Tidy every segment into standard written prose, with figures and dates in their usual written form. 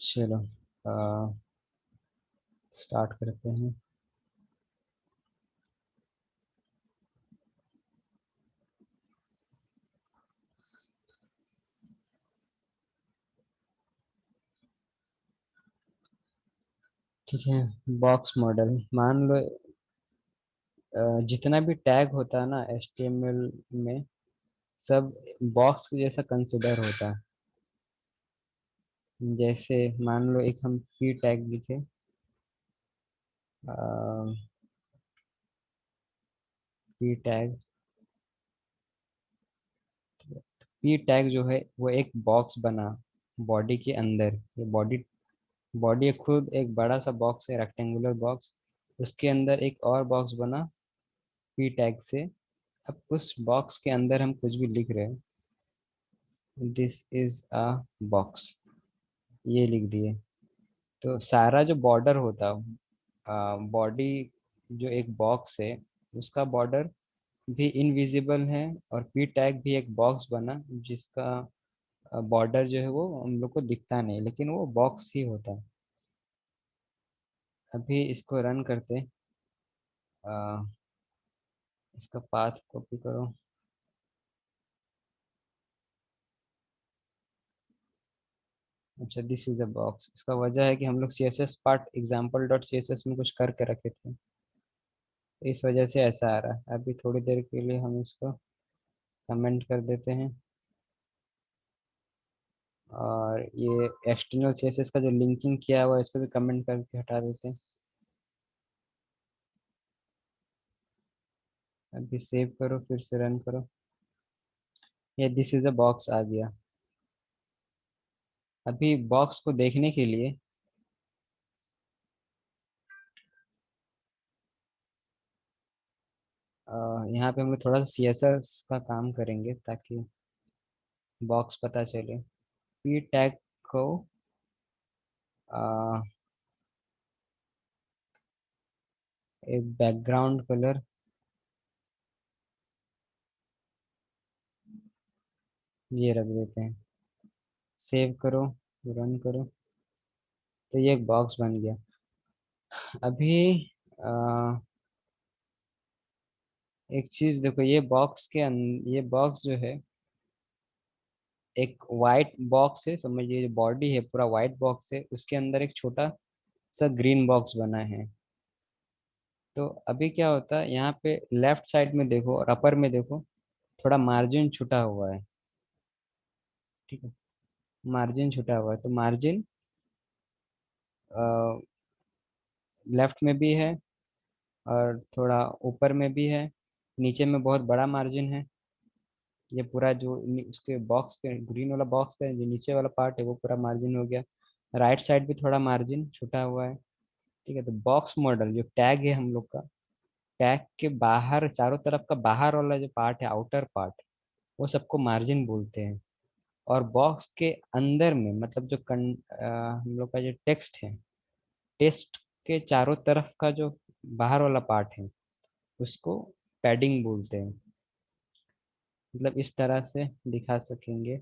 चलो स्टार्ट करते हैं। ठीक है। बॉक्स मॉडल मान लो, जितना भी टैग होता है ना HTML में, सब बॉक्स जैसा कंसिडर होता है। जैसे मान लो एक हम पी टैग लिखे। पी टैग, पी टैग जो है वो एक बॉक्स बना बॉडी के अंदर। ये बॉडी बॉडी खुद एक बड़ा सा बॉक्स है, रेक्टेंगुलर बॉक्स। उसके अंदर एक और बॉक्स बना पी टैग से। अब उस बॉक्स के अंदर हम कुछ भी लिख रहे हैं, दिस इज अ बॉक्स, ये लिख दिए। तो सारा जो बॉर्डर होता, बॉडी जो एक बॉक्स है, उसका बॉर्डर भी इनविजिबल है। और पी टैग भी एक बॉक्स बना जिसका बॉर्डर जो है वो हम लोग को दिखता नहीं, लेकिन वो बॉक्स ही होता है। अभी इसको रन करते हैं। अ, इसका पाथ कॉपी करो। अच्छा, दिस इज द बॉक्स। इसका वजह है कि हम लोग C S S part example dot C S S में कुछ करके रखे थे, तो इस वजह से ऐसा आ रहा है। अभी थोड़ी देर के लिए हम इसको कमेंट कर देते हैं। और ये एक्सटर्नल सी एस एस का जो लिंकिंग किया हुआ है इसको भी कमेंट करके हटा देते हैं। अभी सेव करो, फिर से रन करो। ये दिस इज अ बॉक्स आ गया। अभी बॉक्स को देखने के लिए अ, यहाँ पे हम लोग थोड़ा सा सी एस एस का काम करेंगे ताकि बॉक्स पता चले। पी टैग को अ, एक बैकग्राउंड कलर ये रख देते हैं। सेव करो, रन करो। तो ये एक बॉक्स बन गया। अभी एक चीज देखो, ये बॉक्स जो है एक वाइट बॉक्स है, समझिए। जो बॉडी है पूरा वाइट बॉक्स है, उसके अंदर एक छोटा सा ग्रीन बॉक्स बना है। तो अभी क्या होता है, यहाँ पे लेफ्ट साइड में देखो और अपर में देखो, थोड़ा मार्जिन छुटा हुआ है। ठीक है, मार्जिन छुटा हुआ है। तो मार्जिन लेफ्ट में भी है और थोड़ा ऊपर में भी है। नीचे में बहुत बड़ा मार्जिन है। ये पूरा जो उसके बॉक्स के ग्रीन वाला बॉक्स का जो नीचे वाला पार्ट है वो पूरा मार्जिन हो गया। राइट साइड भी थोड़ा मार्जिन छुटा हुआ है। ठीक है। तो बॉक्स मॉडल जो टैग है हम लोग का, टैग के बाहर चारों तरफ का बाहर वाला जो पार्ट है, आउटर पार्ट, वो सबको मार्जिन बोलते हैं। और बॉक्स के अंदर में मतलब हम लोग का जो टेक्स्ट है, टेक्स्ट के चारों तरफ का जो बाहर वाला पार्ट है, उसको पैडिंग बोलते हैं। मतलब इस तरह से दिखा सकेंगे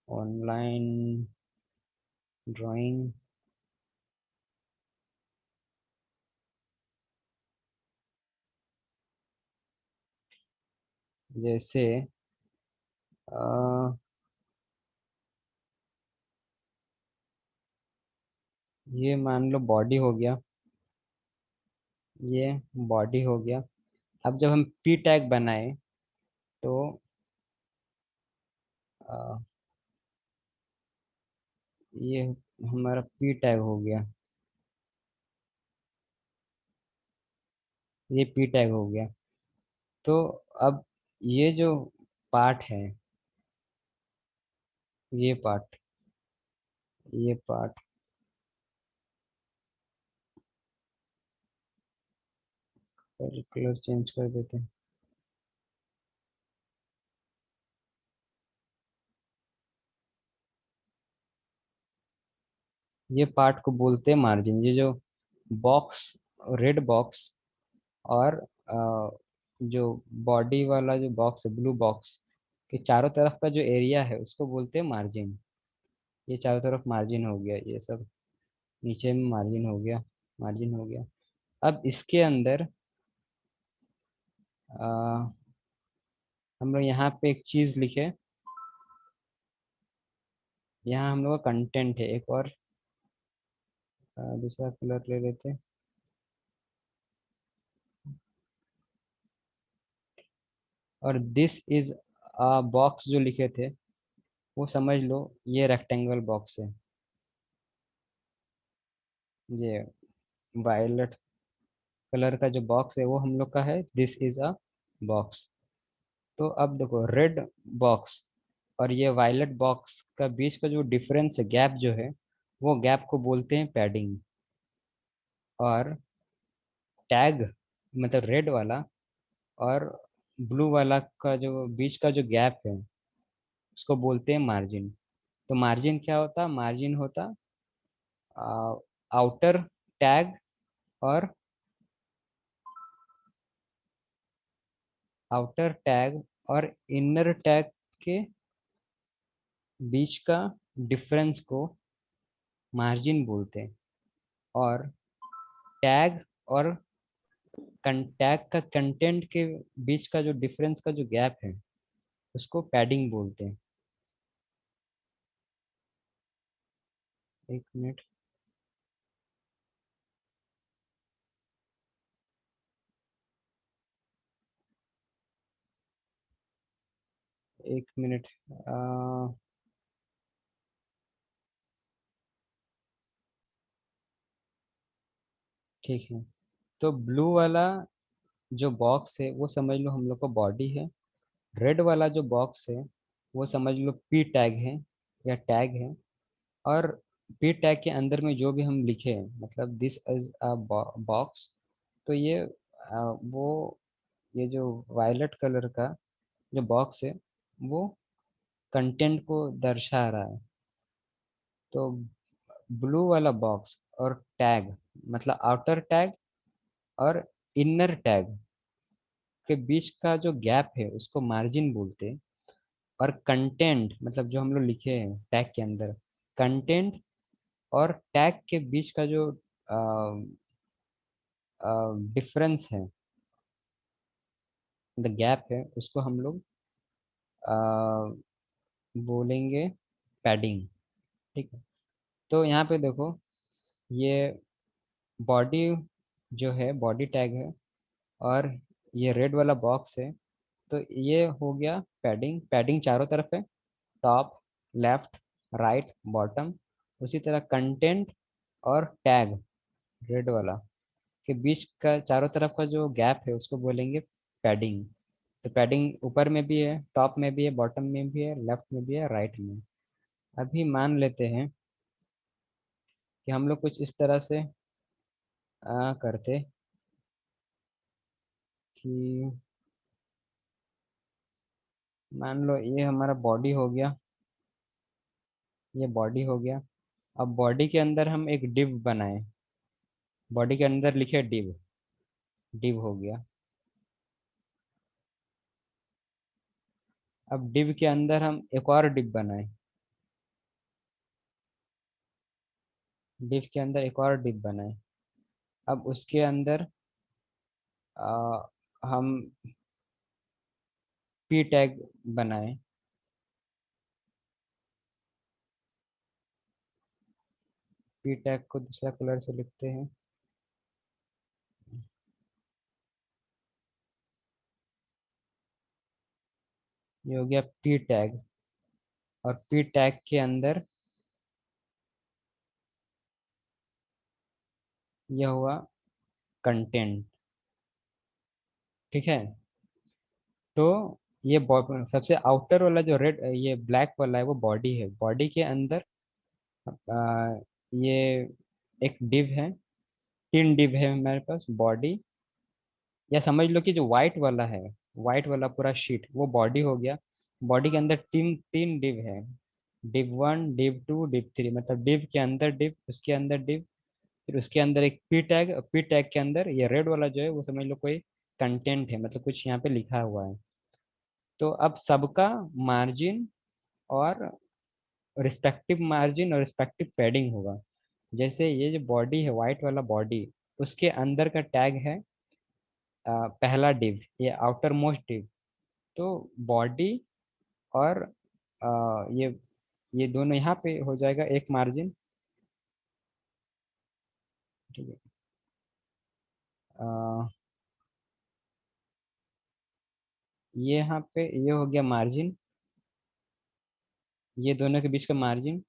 ऑनलाइन ड्राइंग। जैसे अ, ये मान लो बॉडी हो गया। ये बॉडी हो गया। अब जब हम पी टैग बनाए तो अ, ये हमारा पी टैग हो गया। ये पी टैग हो गया। तो अब ये जो पार्ट है, ये पार्ट, ये पार्ट कलर चेंज कर देते हैं। ये पार्ट को बोलते हैं मार्जिन। ये जो बॉक्स, रेड बॉक्स और जो बॉडी वाला जो बॉक्स है, ब्लू बॉक्स, कि चारों तरफ का जो एरिया है उसको बोलते हैं मार्जिन। ये चारों तरफ मार्जिन हो गया, ये सब नीचे में मार्जिन हो गया, मार्जिन हो गया। अब इसके अंदर आ, हम लोग यहाँ पे एक चीज लिखे। यहाँ हम लोग का कंटेंट है एक और, दूसरा कलर ले लेते हैं। और दिस इज बॉक्स जो लिखे थे, वो समझ लो ये रेक्टेंगल बॉक्स है। ये वायलट कलर का जो बॉक्स है वो हम लोग का है, दिस इज अ बॉक्स। तो अब देखो रेड बॉक्स और ये वायलट बॉक्स का बीच का जो डिफरेंस है, गैप जो है, वो गैप को बोलते हैं पैडिंग। और टैग मतलब रेड वाला और ब्लू वाला का जो बीच का जो गैप है उसको बोलते हैं मार्जिन। तो मार्जिन क्या होता? मार्जिन होता आउटर टैग और आउटर टैग और इनर टैग के बीच का डिफरेंस को मार्जिन बोलते हैं। और टैग और टैग का कंटेंट के बीच का जो डिफरेंस का जो गैप है उसको पैडिंग बोलते हैं। एक मिनट। एक मिनट। ठीक है। तो ब्लू वाला जो बॉक्स है वो समझ लो हम लोग का बॉडी है। रेड वाला जो बॉक्स है वो समझ लो पी टैग है या टैग है। और पी टैग के अंदर में जो भी हम लिखे हैं, मतलब दिस इज अ बॉक्स, तो ये वो ये जो वायलट कलर का जो बॉक्स है वो कंटेंट को दर्शा रहा है। तो ब्लू वाला बॉक्स और टैग मतलब आउटर टैग और इनर टैग के बीच का जो गैप है उसको मार्जिन बोलते हैं। और कंटेंट मतलब जो हम लोग लिखे हैं टैग के अंदर, कंटेंट और टैग के बीच का जो डिफरेंस है, द गैप है, उसको हम लोग बोलेंगे पैडिंग। ठीक है। तो यहाँ पे देखो ये बॉडी जो है बॉडी टैग है और ये रेड वाला बॉक्स है। तो ये हो गया पैडिंग। पैडिंग चारों तरफ है, टॉप, लेफ्ट, राइट, बॉटम। उसी तरह कंटेंट और टैग रेड वाला के बीच का चारों तरफ का जो गैप है उसको बोलेंगे पैडिंग। तो पैडिंग ऊपर में भी है, टॉप में भी है, बॉटम में भी है, लेफ्ट में भी है, राइट में। अभी मान लेते हैं कि हम लोग कुछ इस तरह से करते कि मान लो ये हमारा बॉडी हो गया, ये बॉडी हो गया। अब बॉडी के अंदर हम एक डिव बनाए, बॉडी के अंदर लिखे डिव, डिव हो गया। अब डिव के अंदर हम एक और डिव बनाए, डिव के अंदर एक और डिव बनाए। अब उसके अंदर हम पी टैग बनाए। पी टैग को दूसरा कलर से लिखते हैं। ये हो गया पी टैग। और पी टैग के अंदर ये हुआ कंटेंट। ठीक है। तो ये सबसे आउटर वाला जो रेड ये ब्लैक वाला है वो बॉडी है। बॉडी के अंदर आ, ये एक डिव है, तीन डिव है हमारे पास बॉडी। या समझ लो कि जो व्हाइट वाला है, व्हाइट वाला पूरा शीट वो बॉडी हो गया। बॉडी के अंदर तीन तीन डिव है, div one, div to, div three. मतलब डिव के अंदर डिव, उसके अंदर डिव, फिर उसके अंदर एक पी टैग। पी टैग के अंदर ये रेड वाला जो है वो समझ लो कोई कंटेंट है, मतलब कुछ यहाँ पे लिखा हुआ है। तो अब सबका मार्जिन और रिस्पेक्टिव मार्जिन और रिस्पेक्टिव पैडिंग होगा। जैसे ये जो बॉडी है, वाइट वाला बॉडी, उसके अंदर का टैग है पहला डिव, ये आउटर मोस्ट डिव। तो बॉडी और ये दोनों यहाँ पे हो जाएगा एक मार्जिन। ठीक है। अ, ये यहाँ पे ये हो गया मार्जिन, ये दोनों के बीच का मार्जिन।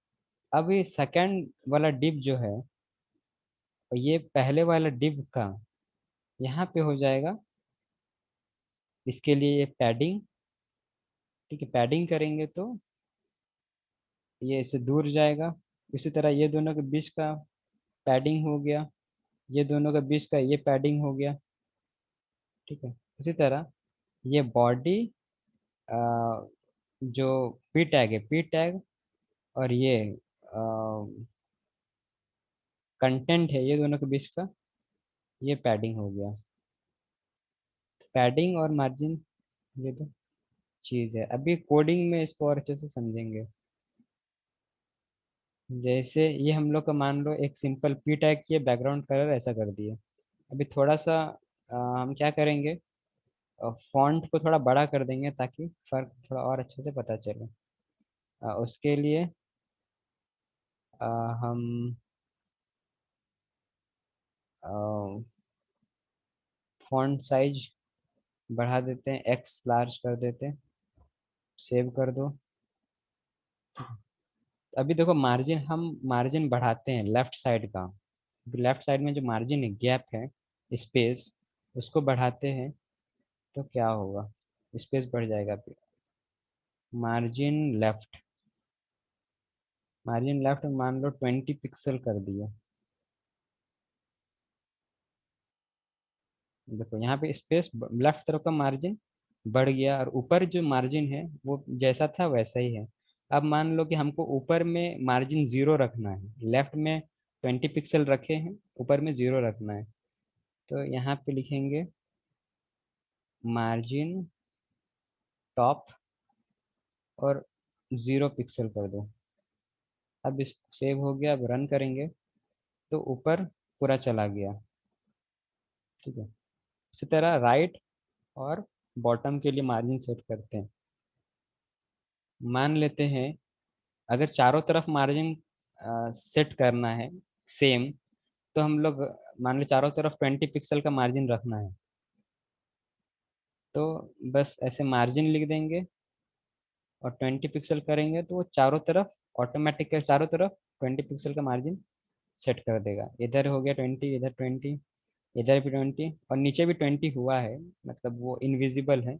अब ये सेकंड वाला डिव जो है, ये पहले वाला डिव का यहाँ पे हो जाएगा। इसके लिए ये पैडिंग, ठीक है, पैडिंग करेंगे तो ये इससे दूर जाएगा। इसी तरह ये दोनों के बीच का पैडिंग हो गया, ये दोनों के बीच का ये पैडिंग हो गया। ठीक है। इसी तरह ये बॉडी, जो पी टैग है, पी टैग, और ये कंटेंट है, ये दोनों के बीच का ये पैडिंग हो गया। पैडिंग और मार्जिन, ये दो चीज़ है। अभी कोडिंग में इसको और अच्छे से समझेंगे। जैसे ये हम लोग का मान लो एक सिंपल पी टैग किए, बैकग्राउंड कलर ऐसा कर दिए। अभी थोड़ा सा हम क्या करेंगे, फॉन्ट को थोड़ा बड़ा कर देंगे ताकि फर्क थोड़ा और अच्छे से पता चले। उसके लिए हम फॉन्ट साइज बढ़ा देते हैं, एक्स लार्ज कर देते हैं, सेव कर दो। अभी देखो मार्जिन, हम मार्जिन बढ़ाते हैं लेफ्ट साइड का। लेफ्ट साइड में जो मार्जिन है, गैप है, स्पेस, उसको बढ़ाते हैं तो क्या होगा, स्पेस बढ़ जाएगा। मार्जिन लेफ्ट, मार्जिन लेफ्ट मान लो 20 पिक्सल कर दिया। देखो यहाँ पे स्पेस, लेफ्ट तरफ का मार्जिन बढ़ गया, और ऊपर जो मार्जिन है वो जैसा था वैसा ही है। अब मान लो कि हमको ऊपर में मार्जिन 0 रखना है, लेफ्ट में 20 पिक्सल रखे हैं, ऊपर में 0 रखना है। तो यहाँ पे लिखेंगे मार्जिन टॉप और 0 पिक्सल कर दो। अब इस सेव हो गया, अब रन करेंगे तो ऊपर पूरा चला गया। ठीक है। इसी तरह राइट और बॉटम के लिए मार्जिन सेट करते हैं। मान लेते हैं अगर चारों तरफ मार्जिन सेट करना है सेम, तो हम लोग मान लो चारों तरफ 20 पिक्सल का मार्जिन रखना है, तो बस ऐसे मार्जिन लिख देंगे और 20 पिक्सल करेंगे तो वो चारों तरफ ऑटोमेटिक चारों तरफ 20 पिक्सल का मार्जिन सेट कर देगा। इधर हो गया 20, इधर 20, इधर भी 20, और नीचे भी 20 हुआ है, मतलब वो इनविजिबल है।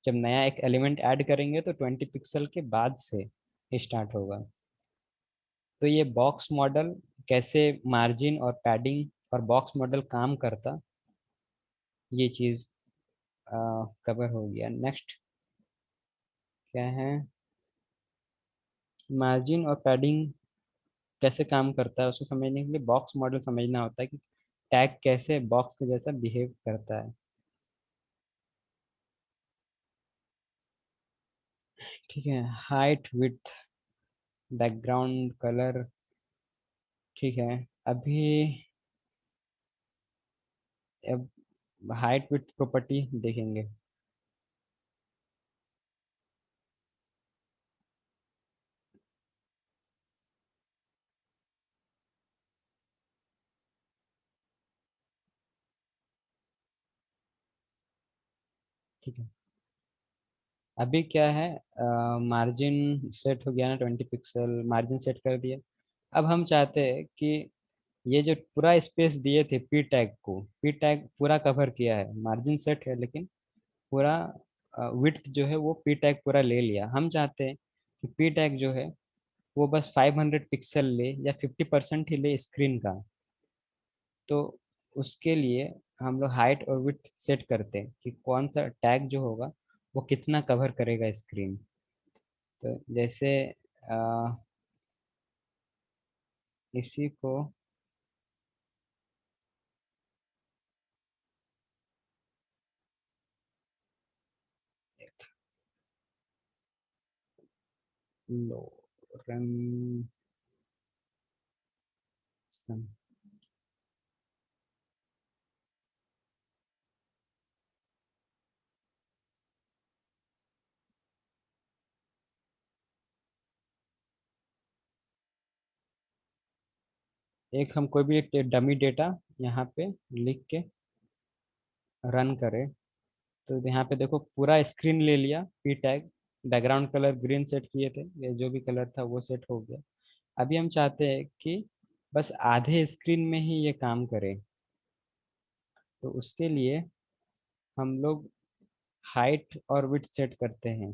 जब नया एक एलिमेंट ऐड करेंगे तो 20 पिक्सल के बाद से स्टार्ट होगा। तो ये बॉक्स मॉडल कैसे मार्जिन और पैडिंग और बॉक्स मॉडल काम करता, ये चीज़ कवर हो गया। नेक्स्ट क्या है, मार्जिन और पैडिंग कैसे काम करता है उसको समझने के लिए बॉक्स मॉडल समझना होता है कि टैग कैसे बॉक्स के जैसा बिहेव करता है। ठीक है। हाइट, विड्थ, बैकग्राउंड कलर, ठीक है। अभी अब हाइट विड्थ प्रॉपर्टी देखेंगे। ठीक है। अभी क्या है, मार्जिन सेट हो गया ना, 20 पिक्सल मार्जिन सेट कर दिया। अब हम चाहते हैं कि ये जो पूरा स्पेस दिए थे पी टैग को, पी टैग पूरा कवर किया है, मार्जिन सेट है लेकिन पूरा विड्थ जो है वो पी टैग पूरा ले लिया। हम चाहते हैं कि पी टैग जो है वो बस 500 पिक्सल ले या 50% ही ले स्क्रीन का। तो उसके लिए हम लोग हाइट और विड्थ सेट करते हैं कि कौन सा टैग जो होगा वो कितना कवर करेगा स्क्रीन। तो जैसे अ, इसी को लोरेंसन। एक हम कोई भी एक डमी डेटा यहाँ पे लिख के रन करें, तो यहाँ पे देखो पूरा स्क्रीन ले लिया P tag. Background colour green set किए थे, ये जो भी कलर था वो सेट हो गया। अभी हम चाहते हैं कि बस आधे स्क्रीन में ही ये काम करे। तो उसके लिए हम लोग हाइट और विड्थ सेट करते हैं।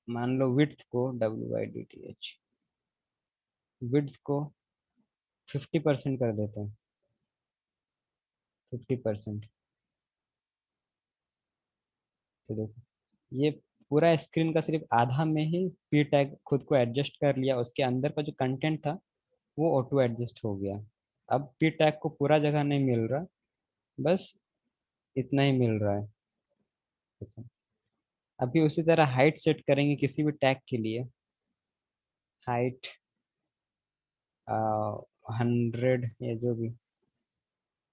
मान लो विड्थ को WIDTH, विड्थ को 50% कर देते हैं। 50%। तो देखो ये पूरा स्क्रीन का सिर्फ आधा में ही पी टैग खुद को एडजस्ट कर लिया, उसके अंदर का जो कंटेंट था वो ऑटो एडजस्ट हो गया। अब पी टैग को पूरा जगह नहीं मिल रहा, बस इतना ही मिल रहा है। अच्छा। अभी उसी तरह हाइट सेट करेंगे किसी भी टैग के लिए। हाइट 100 या जो भी,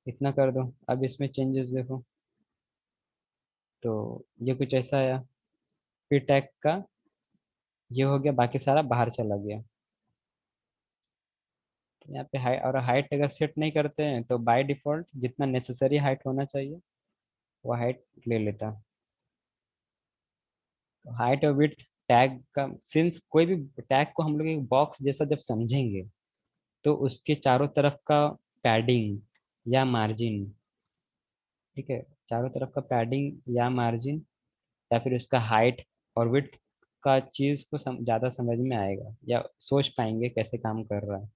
इतना कर दो। अब इसमें चेंजेस देखो, तो ये कुछ ऐसा आया। पी टैग का ये हो गया, बाकी सारा बाहर चला गया। तो यहाँ पे हाइट, और हाइट अगर सेट नहीं करते हैं तो बाय डिफॉल्ट जितना नेसेसरी हाइट होना चाहिए वो हाइट ले लेता। तो हाइट और विड्थ टैग का, सिंस कोई भी टैग को हम लोग एक बॉक्स जैसा जब समझेंगे, तो उसके चारों तरफ का पैडिंग या मार्जिन, ठीक है, चारों तरफ का पैडिंग या मार्जिन या फिर उसका हाइट और विड्थ का चीज को ज्यादा समझ में आएगा या सोच पाएंगे कैसे काम कर रहा है।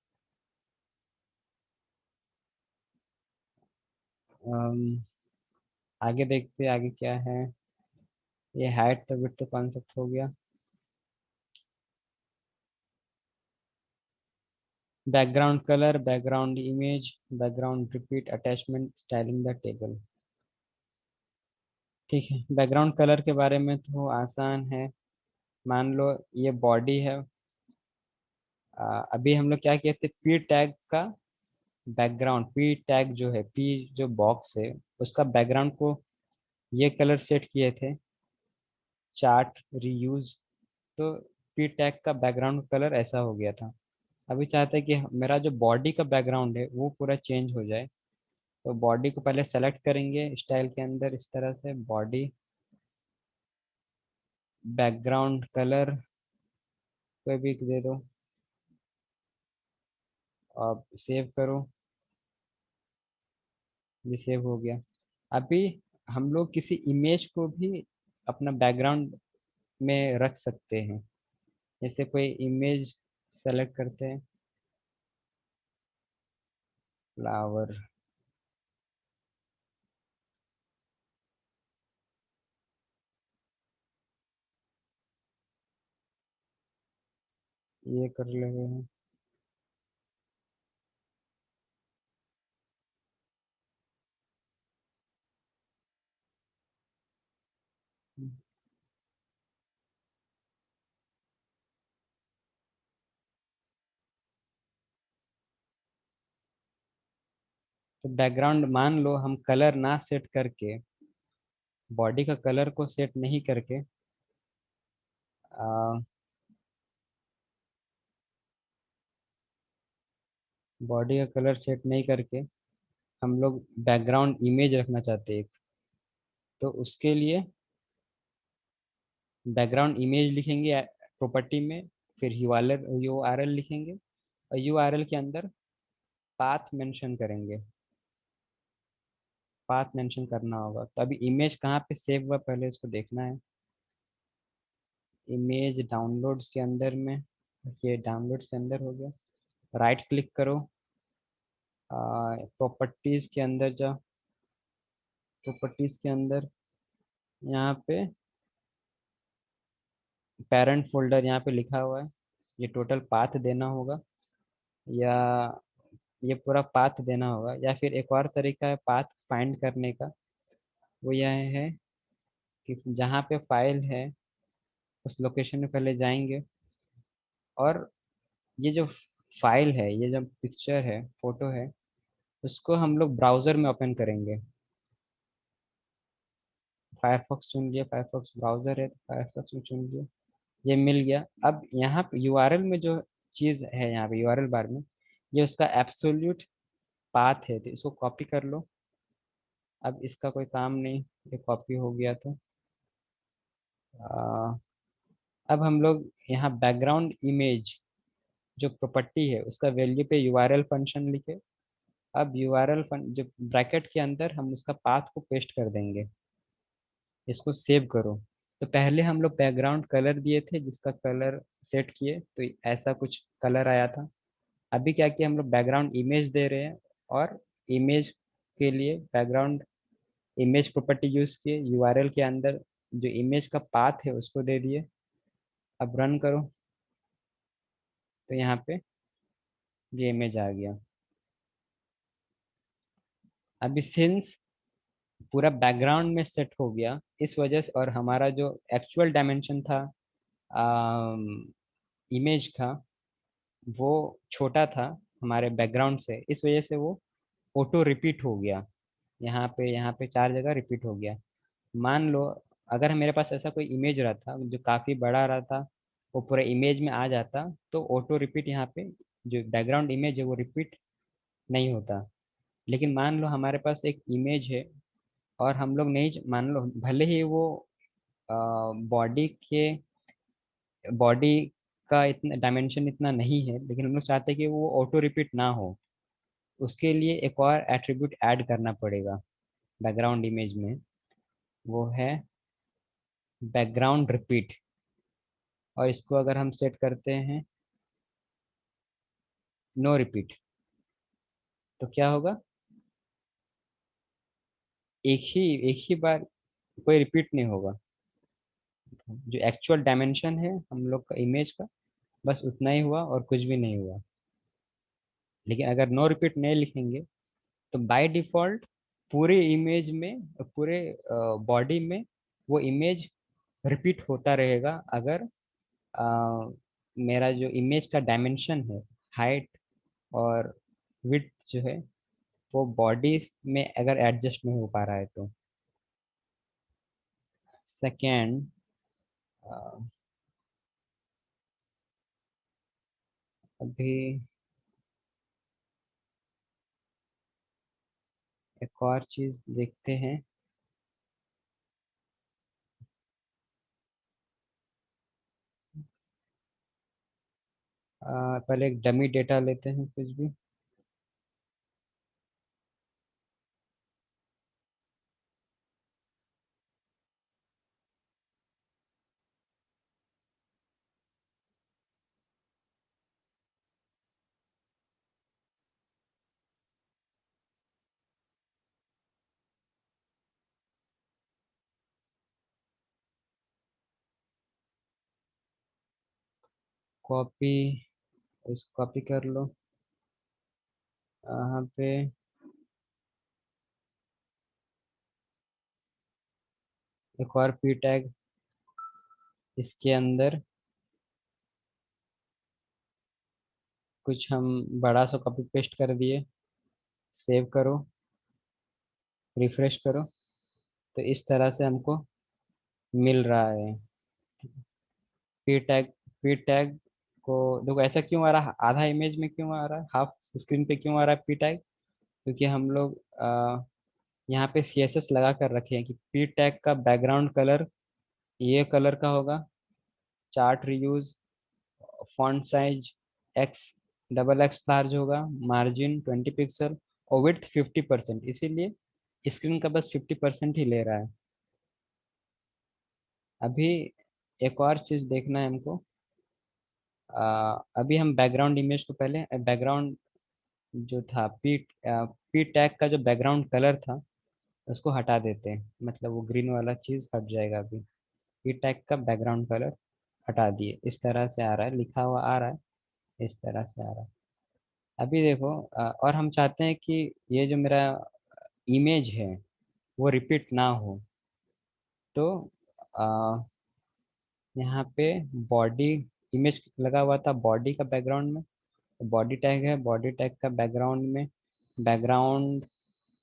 अम, आगे देखते हैं आगे क्या है। ये हाइट तो विड्थ तो कॉन्सेप्ट हो गया। Background colour, background image, background repeat, attachment, styling the table. ठीक है, बैकग्राउंड कलर के बारे में तो आसान है। मान लो ये बॉडी है। अभी हम लोग क्या किए थे, पी टैग का बैकग्राउंड, पी टैग जो है, पी जो बॉक्स है उसका बैकग्राउंड को ये कलर सेट किए थे, चार्ट रीयूज। तो पी टैग का बैकग्राउंड कलर ऐसा हो गया था। अभी चाहते हैं कि मेरा जो बॉडी का बैकग्राउंड है वो पूरा चेंज हो जाए। तो बॉडी को पहले सेलेक्ट करेंगे स्टाइल के अंदर, इस तरह से बॉडी, बैकग्राउंड कलर कोई भी दे दो, और सेव करो। ये सेव हो गया। अभी हम लोग किसी इमेज को भी अपना बैकग्राउंड में रख सकते हैं। जैसे कोई इमेज सेलेक्ट करते हैं, फ्लावर। ये कर लेंगे हम। तो बैकग्राउंड मान लो हम कलर ना सेट करके, बॉडी का कलर को सेट नहीं करके, बॉडी का कलर सेट नहीं करके हम लोग बैकग्राउंड इमेज रखना चाहते हैं। तो उसके लिए बैकग्राउंड इमेज लिखेंगे प्रॉपर्टी में, फिर URL लिखेंगे, और URL के अंदर पाथ मेंशन करेंगे। पाथ मेंशन करना होगा। तो अभी इमेज कहाँ पे सेव हुआ पहले इसको देखना है। इमेज डाउनलोड्स के अंदर में, ये डाउनलोड्स के अंदर हो गया। राइट क्लिक करो, प्रॉपर्टीज के अंदर जाओ। प्रॉपर्टीज के अंदर यहाँ पे पेरेंट फोल्डर यहाँ पे लिखा हुआ है, ये टोटल पाथ देना होगा, या ये पूरा पाथ देना होगा, या फिर एक और तरीका है पाथ फाइंड करने का। वो यह है कि जहाँ पे फाइल है उस लोकेशन में पहले जाएंगे, और ये जो फाइल है, ये जो पिक्चर है, फोटो है, उसको हम लोग ब्राउज़र में ओपन करेंगे। फायरफॉक्स चुन लिया, फायरफॉक्स ब्राउज़र है तो फायरफॉक्स में चुन लिया। ये मिल गया। अब यहाँ पे यूआरएल में जो चीज़ है, यहाँ पे यूआरएल बार में, ये उसका एब्सोल्यूट पाथ है, तो इसको कॉपी कर लो। अब इसका कोई काम नहीं, ये कॉपी हो गया। तो आ, अब हम लोग यहाँ बैकग्राउंड इमेज जो प्रॉपर्टी है उसका वैल्यू पे यूआरएल फंक्शन लिखे। अब यूआरएल जो ब्रैकेट के अंदर हम उसका पाथ को पेस्ट कर देंगे। इसको सेव करो। तो पहले हम लोग बैकग्राउंड कलर दिए थे, जिसका कलर सेट किए तो ऐसा कुछ कलर आया था। अभी क्या किया, हम लोग बैकग्राउंड इमेज दे रहे हैं, और इमेज के लिए बैकग्राउंड इमेज प्रॉपर्टी यूज किए, यूआरएल के अंदर जो इमेज का पाथ है उसको दे दिए। अब रन करो तो यहाँ पे ये इमेज आ गया। अभी सिंस पूरा बैकग्राउंड में सेट हो गया, इस वजह से, और हमारा जो एक्चुअल डायमेंशन था इमेज का, वो छोटा था हमारे बैकग्राउंड से, इस वजह से वो ऑटो रिपीट हो गया। यहाँ पे 4 जगह रिपीट हो गया। मान लो अगर मेरे पास ऐसा कोई इमेज रहता जो काफ़ी बड़ा रहता, वो पूरे इमेज में आ जाता, तो ऑटो रिपीट यहाँ पे जो बैकग्राउंड इमेज है वो रिपीट नहीं होता। लेकिन मान लो हमारे पास एक इमेज है, और हम लोग नहीं, मान लो भले ही वो बॉडी के बॉडी का इतना डायमेंशन इतना नहीं है, लेकिन हम लोग चाहते हैं कि वो ऑटो रिपीट ना हो। उसके लिए एक और एट्रीब्यूट ऐड करना पड़ेगा बैकग्राउंड इमेज में, वो है बैकग्राउंड रिपीट। और इसको अगर हम सेट करते हैं नो रिपीट, तो क्या होगा, एक ही बार कोई रिपीट नहीं होगा। जो एक्चुअल डायमेंशन है हम लोग का इमेज का, बस उतना ही हुआ और कुछ भी नहीं हुआ। लेकिन अगर नो रिपीट नहीं लिखेंगे, तो बाय डिफॉल्ट पूरे इमेज में, पूरे बॉडी में वो इमेज रिपीट होता रहेगा। अगर अ, मेरा जो इमेज का डायमेंशन है, हाइट और विड्थ जो है, वो बॉडी में अगर एडजस्ट नहीं हो पा रहा है तो। सेकेंड, अभी एक और चीज देखते हैं। पहले एक डमी डेटा लेते हैं कुछ भी। कॉपी, इसको कॉपी कर लो। यहाँ पे एक और पी टैग, इसके अंदर कुछ हम बड़ा सा कॉपी पेस्ट कर दिए। सेव करो, रिफ्रेश करो, तो इस तरह से हमको मिल रहा है। पी टैग, पी टैग को देखो ऐसा क्यों आ रहा है, आधा इमेज में क्यों आ रहा है, हाफ स्क्रीन पे क्यों आ रहा है पी टैग, क्योंकि हम लोग यहाँ पे सीएसएस लगा कर रखे हैं कि पी टैग का बैकग्राउंड कलर ये कलर का होगा। Chart reuse, font size x, double x large होगा, मार्जिन 20 पिक्सल, और विड्थ 50%, इसीलिए स्क्रीन का बस 50% ही ले रहा है। अभी एक और चीज़ देखना है हमको। अभी हम बैकग्राउंड इमेज को, पहले बैकग्राउंड जो था पी टैग का जो बैकग्राउंड कलर था उसको हटा देते हैं, मतलब वो ग्रीन वाला चीज़ हट जाएगा। अभी पी टैग का बैकग्राउंड कलर हटा दिए, इस तरह से आ रहा है, लिखा हुआ आ रहा है, इस तरह से आ रहा है। अभी देखो और हम चाहते हैं कि ये जो मेरा इमेज है वो रिपीट ना हो। तो आ, यहाँ पे बॉडी इमेज लगा हुआ था बॉडी का बैकग्राउंड में, बॉडी टैग है, बॉडी टैग का बैकग्राउंड में बैकग्राउंड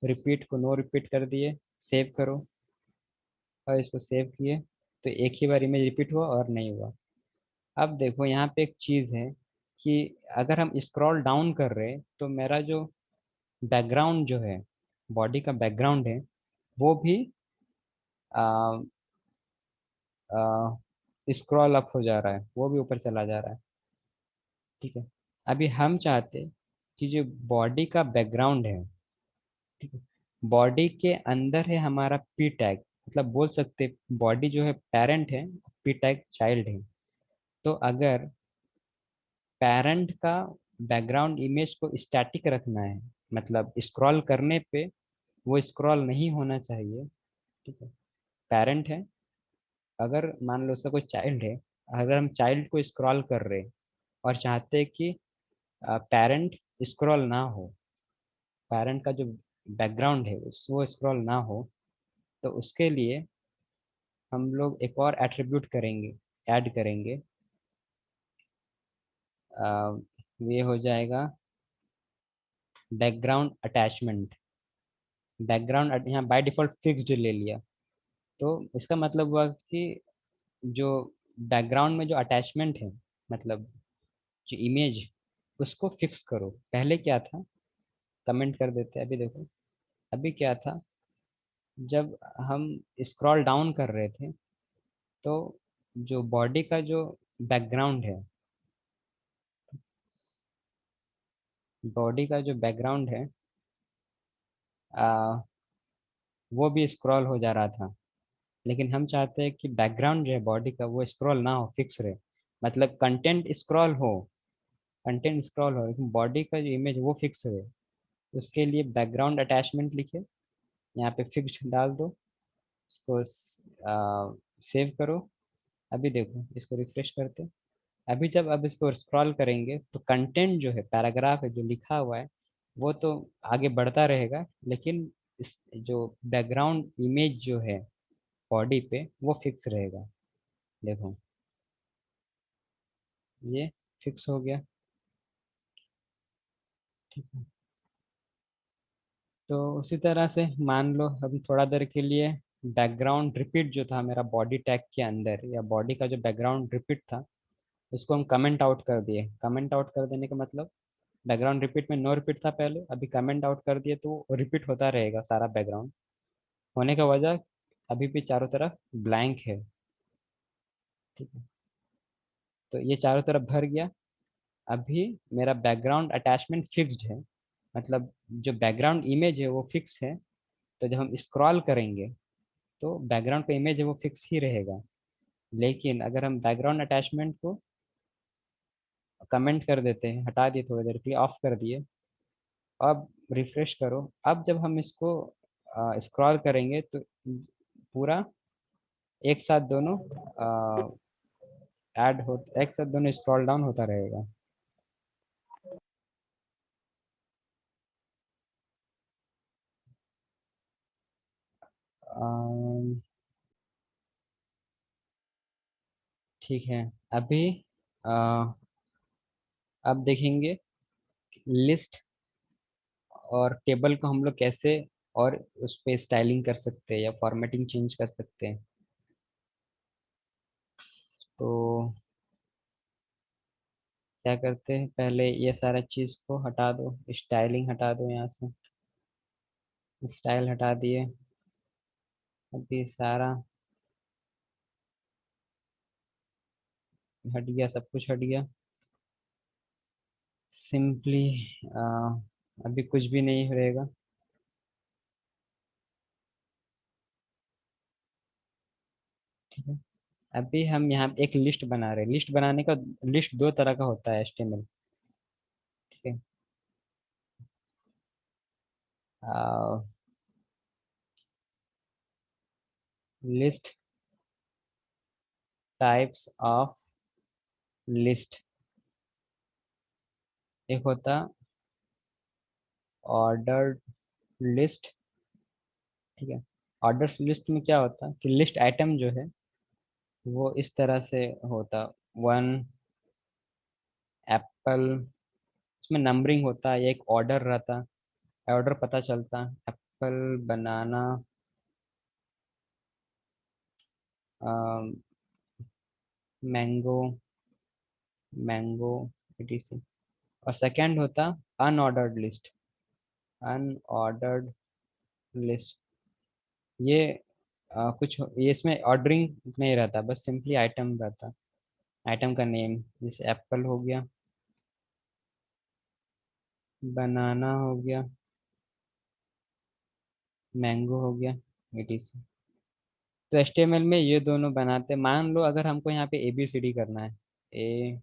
रिपीट को नो रिपीट कर दिए। सेव करो, और इसको सेव किए तो एक ही बार इमेज रिपीट हुआ और नहीं हुआ। अब देखो यहाँ पे एक चीज़ है कि अगर हम स्क्रॉल डाउन कर रहे हैं तो मेरा जो बैकग्राउंड जो है, बॉडी का बैकग्राउंड है, वो भी स्क्रॉल अप हो जा रहा है, वो भी ऊपर चला जा रहा है। ठीक है। अभी हम चाहते कि जो बॉडी का बैकग्राउंड है, ठीक है, बॉडी के अंदर है हमारा पी टैग, मतलब बोल सकते बॉडी जो है पेरेंट है, पी टैग चाइल्ड है। तो अगर पेरेंट का बैकग्राउंड इमेज को स्टैटिक रखना है, मतलब स्क्रॉल करने पे वो स्क्रॉल नहीं होना चाहिए। ठीक है। पेरेंट है, अगर मान लो उसका कोई चाइल्ड है, अगर हम चाइल्ड को स्क्रॉल कर रहे हैं और चाहते हैं कि पेरेंट स्क्रॉल ना हो, पेरेंट का जो बैकग्राउंड है वो स्क्रॉल ना हो, तो उसके लिए हम लोग एक और एट्रीब्यूट करेंगे, ऐड करेंगे। ये हो जाएगा बैकग्राउंड अटैचमेंट। बैकग्राउंड यहाँ बाय डिफॉल्ट फिक्स्ड ले लिया, तो इसका मतलब हुआ कि जो बैकग्राउंड में जो अटैचमेंट है, मतलब जो इमेज, उसको फिक्स करो। पहले क्या था, कमेंट कर देते हैं। अभी देखो, अभी क्या था, जब हम स्क्रॉल डाउन कर रहे थे तो जो बॉडी का जो बैकग्राउंड है, बॉडी का जो बैकग्राउंड है आ, वो भी स्क्रॉल हो जा रहा था। लेकिन हम चाहते हैं कि बैकग्राउंड जो है बॉडी का वो स्क्रॉल ना हो, फिक्स रहे। मतलब कंटेंट स्क्रॉल हो, कंटेंट स्क्रॉल हो, लेकिन बॉडी का जो इमेज वो फिक्स रहे। उसके लिए बैकग्राउंड अटैचमेंट लिखे, यहाँ पे फिक्स्ड डाल दो, इसको सेव करो। अभी देखो, इसको रिफ्रेश करते, अभी जब अब इसको स्क्रॉल करेंगे तो कंटेंट जो है, पैराग्राफ है जो लिखा हुआ है, वो तो आगे बढ़ता रहेगा, लेकिन इस जो बैकग्राउंड इमेज जो है बॉडी पे वो फिक्स रहेगा। देखो, ये फिक्स हो गया। ठीक है। तो उसी तरह से मान लो हम थोड़ा देर के लिए बैकग्राउंड रिपीट जो था मेरा बॉडी टैग के अंदर, या बॉडी का जो बैकग्राउंड रिपीट था, उसको हम कमेंट आउट कर दिए। कमेंट आउट कर देने का मतलब, बैकग्राउंड रिपीट में नो रिपीट था पहले, अभी कमेंट आउट कर दिए तो रिपीट होता रहेगा सारा बैकग्राउंड। होने का वजह, अभी भी चारों तरफ ब्लैंक है। ठीक है। तो ये चारों तरफ भर गया। अभी मेरा बैकग्राउंड अटैचमेंट फिक्स्ड है, मतलब जो बैकग्राउंड इमेज है वो फिक्स है। तो जब हम स्क्रॉल करेंगे तो बैकग्राउंड का इमेज है वो फिक्स ही रहेगा। लेकिन अगर हम बैकग्राउंड अटैचमेंट को कमेंट कर देते हैं, हटा दिए, थोड़ी देर के लिए ऑफ कर दिए, अब रिफ्रेश करो, अब जब हम इसको स्क्रॉल करेंगे तो पूरा एक साथ दोनों ऐड हो, एक साथ दोनों स्क्रॉल डाउन होता रहेगा। अम, ठीक है। अभी अ, अब देखेंगे लिस्ट और टेबल को हम लोग कैसे और उस पे स्टाइलिंग कर सकते हैं या फॉर्मेटिंग चेंज कर सकते हैं। तो क्या करते हैं, पहले ये सारा चीज़ को हटा दो, स्टाइलिंग हटा दो यहाँ से, स्टाइल हटा दिए। अभी सारा हट गया, सब कुछ हट गया। सिंपली अभी कुछ भी नहीं रहेगा। ठीक है। अभी हम यहाँ पे एक लिस्ट बना रहे हैं। लिस्ट बनाने का, लिस्ट दो तरह का होता है HTML। ठीक है। List, types of list. एक होता ऑर्डर्ड लिस्ट। ठीक है। ऑर्डर्स लिस्ट में क्या होता कि लिस्ट आइटम जो है वो इस तरह से होता। वन एप्पल, उसमें नंबरिंग होता है, एक ऑर्डर रहता, ऑर्डर पता चलता, एप्पल, बनाना, मैंगो, मैंगो, etc। और सेकंड होता अनऑर्डर्ड लिस्ट, अनऑर्डर्ड लिस्ट। ये ये इसमें ऑर्डरिंग नहीं रहता, बस सिंपली आइटम रहता, आइटम का नेम, जैसे एप्पल हो गया, बनाना हो गया, मैंगो हो गया, etc। तो HTML में ये दोनों बनाते, मान लो अगर हमको यहाँ पे ABCD करना है, ए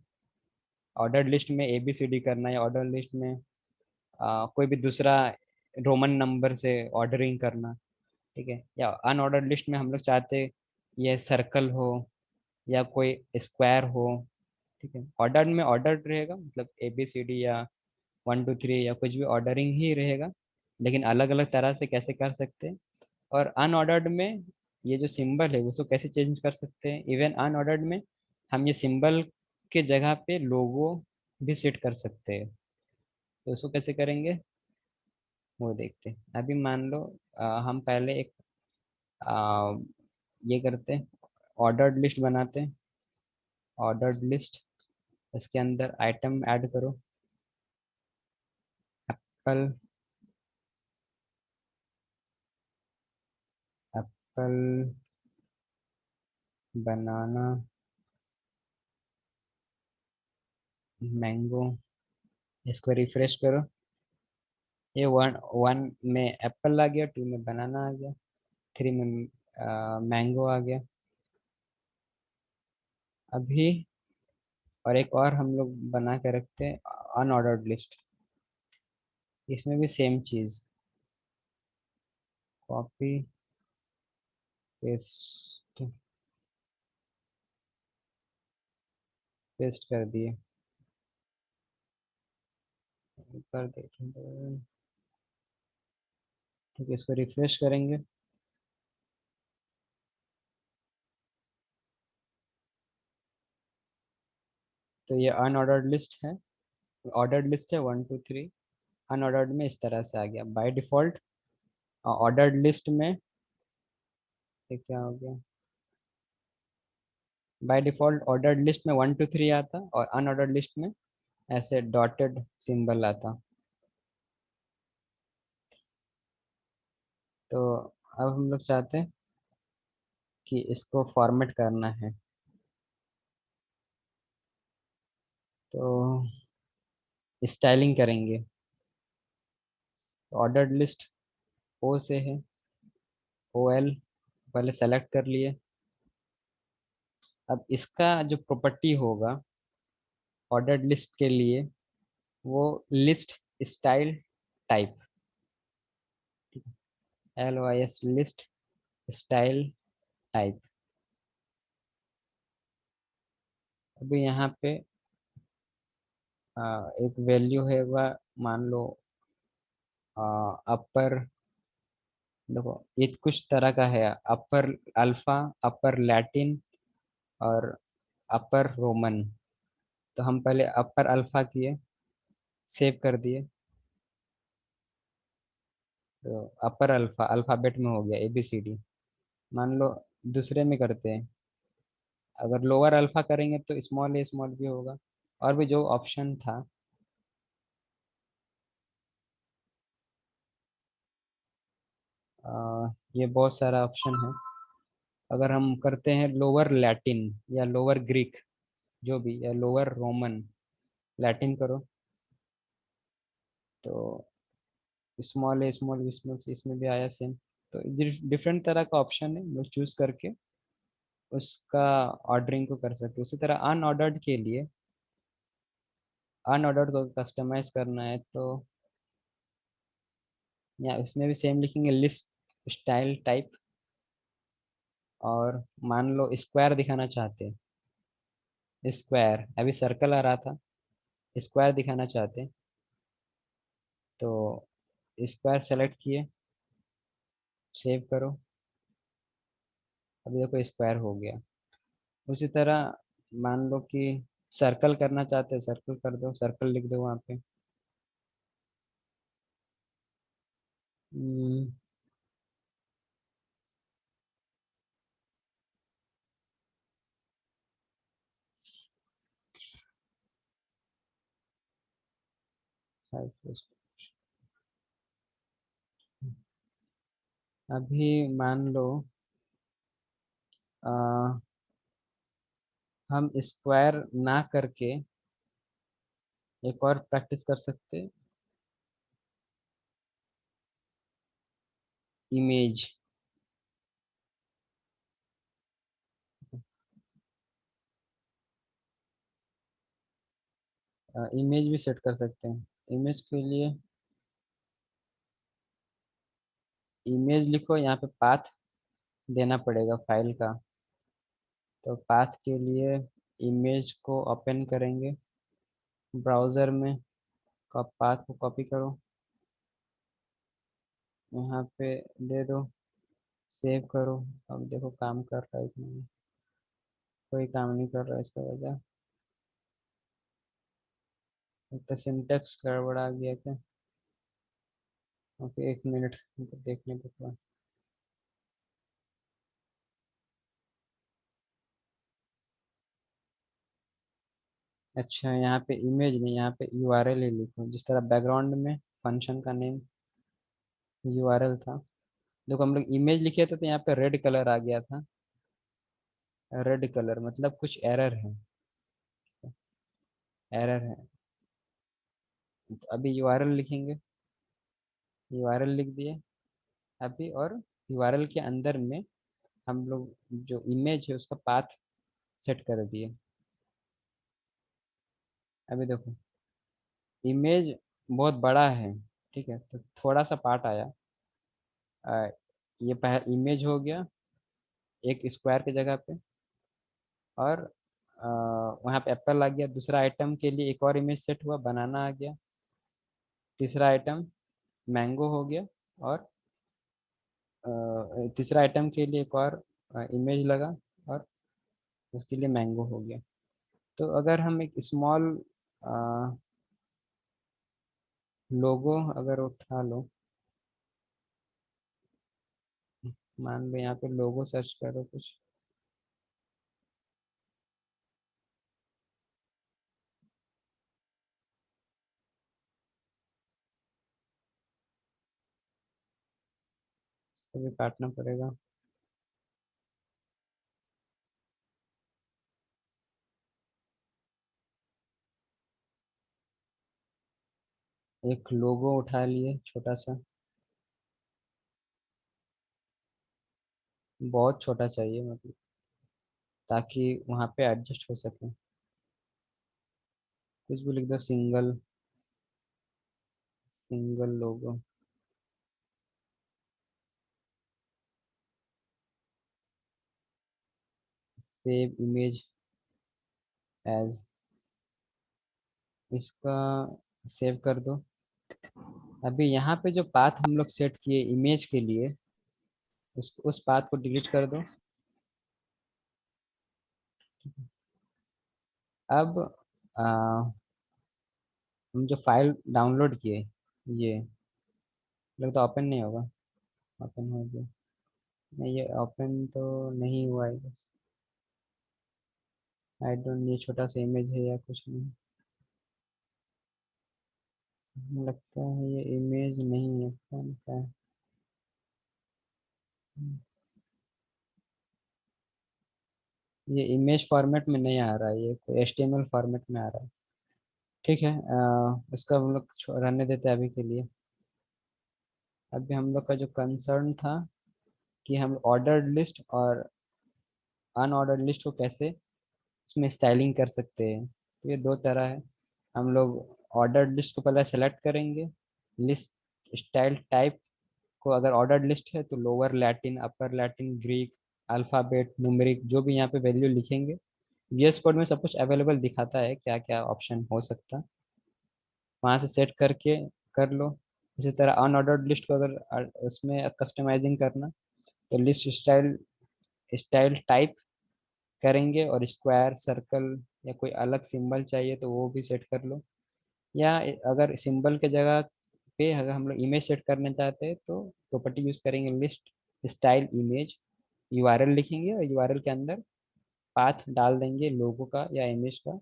ऑर्डर लिस्ट में ABCD करना है, ऑर्डर लिस्ट में कोई भी दूसरा रोमन नंबर से ऑर्डरिंग करना, ठीक है, या अनऑर्डर लिस्ट में हम लोग चाहते ये सर्कल हो या कोई स्क्वायर हो, ठीक है। ऑर्डर में ऑर्डर रहेगा, मतलब ABCD या 1 2 3 या कुछ भी ऑर्डरिंग ही रहेगा, लेकिन अलग अलग तरह से कैसे कर सकते हैं। और अनऑर्डर्ड में ये जो सिंबल है उसको कैसे चेंज कर सकते हैं, इवन अनऑर्डर्ड में हम ये सिंबल के जगह पे लोगो भी सेट कर सकते हैं। तो उसको कैसे करेंगे वो देखते हैं। अभी मान लो हम पहले एक आ, ये करते हैं, ऑर्डर्ड लिस्ट बनाते हैं, ऑर्डर्ड लिस्ट, इसके अंदर आइटम ऐड करो, एप्पल, एप्पल, बनाना, मैंगो। इसको रिफ्रेश करो, ये वन वन में एप्पल आ गया, 2 में बनाना आ गया, 3 में मैंगो आ गया। अभी और एक और हम लोग बना के रखते हैं, अनऑर्डर्ड लिस्ट, इसमें भी सेम चीज़, कॉपी पेस्ट, पेस्ट कर दिए, कर देखेंगे, ठीक है, इसको रिफ्रेश करेंगे। तो ये अनऑर्डर्ड लिस्ट है, ऑर्डर्ड लिस्ट है 1 2 3, अनऑर्डर्ड में इस तरह से आ गया बाय डिफॉल्ट। ऑर्डर्ड लिस्ट में ये क्या हो गया, बाय डिफॉल्ट ऑर्डर्ड लिस्ट में 1 2 3 आता, और अनऑर्डर्ड लिस्ट में ऐसे डॉटेड सिंबल आता। तो अब हम लोग चाहते हैं कि इसको फॉर्मेट करना है, तो स्टाइलिंग करेंगे। ऑर्डर्ड लिस्ट ओ से है, OL पहले सेलेक्ट कर लिए। अब इसका जो प्रॉपर्टी होगा ऑर्डर्ड लिस्ट के लिए, वो list style type, LYS list style type. अभी यहाँ पे एक वैल्यू है वह, मान लो अपर, देखो ये कुछ तरह का है, अपर अल्फा, अपर लैटिन और अपर रोमन। तो हम पहले अपर अल्फा किए, सेव कर दिए, तो अपर अल्फा अल्फाबेट में हो गया ABCD। मान लो दूसरे में करते हैं, अगर लोअर अल्फा करेंगे तो स्मॉल ए स्मॉल भी होगा, और भी जो ऑप्शन था। ये बहुत सारा ऑप्शन है। अगर हम करते हैं लोअर लैटिन या लोअर ग्रीक, जो भी, या लोअर रोमन, लैटिन करो, तो स्मॉल ए स्मॉल स्मॉल इसमें भी आया सेम। तो डिफरेंट तरह का ऑप्शन है, लोग चूज करके उसका ऑर्डरिंग को कर सकते। उसी तरह अनऑर्डर्ड के लिए, अनऑर्डर्ड को कस्टमाइज करना है तो या उसमें भी सेम लिखेंगे, लिस्ट स्टाइल टाइप। और मान लो स्क्वायर दिखाना चाहते हैं, स्क्वायर, अभी सर्कल आ रहा था, स्क्वायर दिखाना चाहते हैं, तो स्क्वायर सेलेक्ट किए, सेव करो, अभी देखो स्क्वायर हो गया। उसी तरह मान लो कि सर्कल करना चाहते हैं, सर्कल कर दो, सर्कल लिख दो वहाँ पे। हम्म, ऐसे- अभी मान लो आ, हम स्क्वायर ना करके एक और प्रैक्टिस कर सकते हैं, इमेज। इमेज भी सेट कर सकते हैं। इमेज के लिए इमेज लिखो, यहाँ पे पाथ देना पड़ेगा फाइल का। तो पाथ के लिए इमेज को ओपन करेंगे ब्राउज़र में, पाथ को कॉपी करो, यहाँ पे दे दो, सेव करो। अब देखो काम कर रहा है कि नहीं। कोई काम नहीं कर रहा है, इसका वजह तो सिंटेक्स गड़बड़ा गया क्या। ओके, 1 मिनट हमको देखने दो थोड़ा। अच्छा, यहाँ पे इमेज नहीं, यहाँ पे यूआरएल ही लिखो, जिस तरह बैकग्राउंड में फंक्शन का नेम यूआरएल था। देखो हम लोग इमेज लिखे थे तो यहाँ पे रेड कलर आ गया था। रेड कलर मतलब कुछ एरर है, एरर है। तो अभी यूआरएल लिखेंगे, यूआरएल लिख दिए अभी। और यूआरएल के अंदर में हम लोग जो इमेज है उसका पाथ सेट कर दिए। अभी देखो इमेज बहुत बड़ा है, ठीक है, तो थोड़ा सा पार्ट आया। आ, ये पहला इमेज हो गया एक स्क्वायर की जगह पे। और वहाँ पे एप्पल आ गया। दूसरा आइटम के लिए एक और इमेज सेट हुआ, बनाना आ गया। तीसरा आइटम मैंगो हो गया। और तीसरा आइटम के लिए एक और इमेज लगा, और उसके लिए मैंगो हो गया। तो अगर हम एक स्मॉल लोगो अगर उठा लो, मान लो यहाँ पे लोगो सर्च करो कुछ। इसको भी काटना पड़ेगा। एक लोगो उठा लिए छोटा सा, बहुत छोटा चाहिए मतलब, ताकि वहाँ पे एडजस्ट हो सके। कुछ भी लिख दो, सिंगल, सिंगल लोगो। सेव इमेज एज, इसका सेव कर दो। अभी यहाँ पे जो पाथ हम लोग सेट किए इमेज के लिए, उस पाथ को डिलीट कर दो। अब आ, हम जो फाइल डाउनलोड किए, ये लगता ओपन नहीं होगा। ओपन हो गया। नहीं, ये ओपन तो नहीं हुआ है बस। आई डोंट, ये छोटा सा इमेज है या कुछ नहीं। लगता है ये इमेज नहीं है, पता नहीं क्या है। ये इमेज फॉर्मेट में नहीं आ रहा है, ये कोई एचटीएमएल फॉर्मेट में आ रहा है। ठीक है, इसका हम लोग रहने देते हैं अभी के लिए। अभी हम लोग का जो कंसर्न था कि हम ऑर्डर्ड लिस्ट और अनऑर्डर्ड लिस्ट को कैसे उसमें स्टाइलिंग कर सकते हैं। तो ये दो तरह है। हम लोग ऑर्डर्ड लिस्ट को पहले सेलेक्ट करेंगे। लिस्ट स्टाइल टाइप को, अगर ऑर्डर्ड लिस्ट है तो लोअर लैटिन, अपर लैटिन, ग्रीक, अल्फ़ाबेट, न्यूमेरिक, जो भी यहाँ पे वैल्यू लिखेंगे। VS कोड में सब कुछ अवेलेबल दिखाता है क्या क्या ऑप्शन हो सकता है, वहाँ से सेट करके कर लो। इसी तरह अनऑर्डर्ड लिस्ट को अगर उसमें कस्टमाइजिंग करना, तो लिस्ट स्टाइल स्टाइल टाइप करेंगे, और स्क्वायर, सर्कल या कोई अलग सिंबल चाहिए तो वो भी सेट कर लो। या अगर सिंबल के जगह पे अगर हम लोग इमेज सेट करना चाहते हैं तो प्रॉपर्टी यूज करेंगे, लिस्ट स्टाइल इमेज, यूआरएल लिखेंगे और यूआरएल के अंदर पाथ डाल देंगे लोगो का या इमेज का।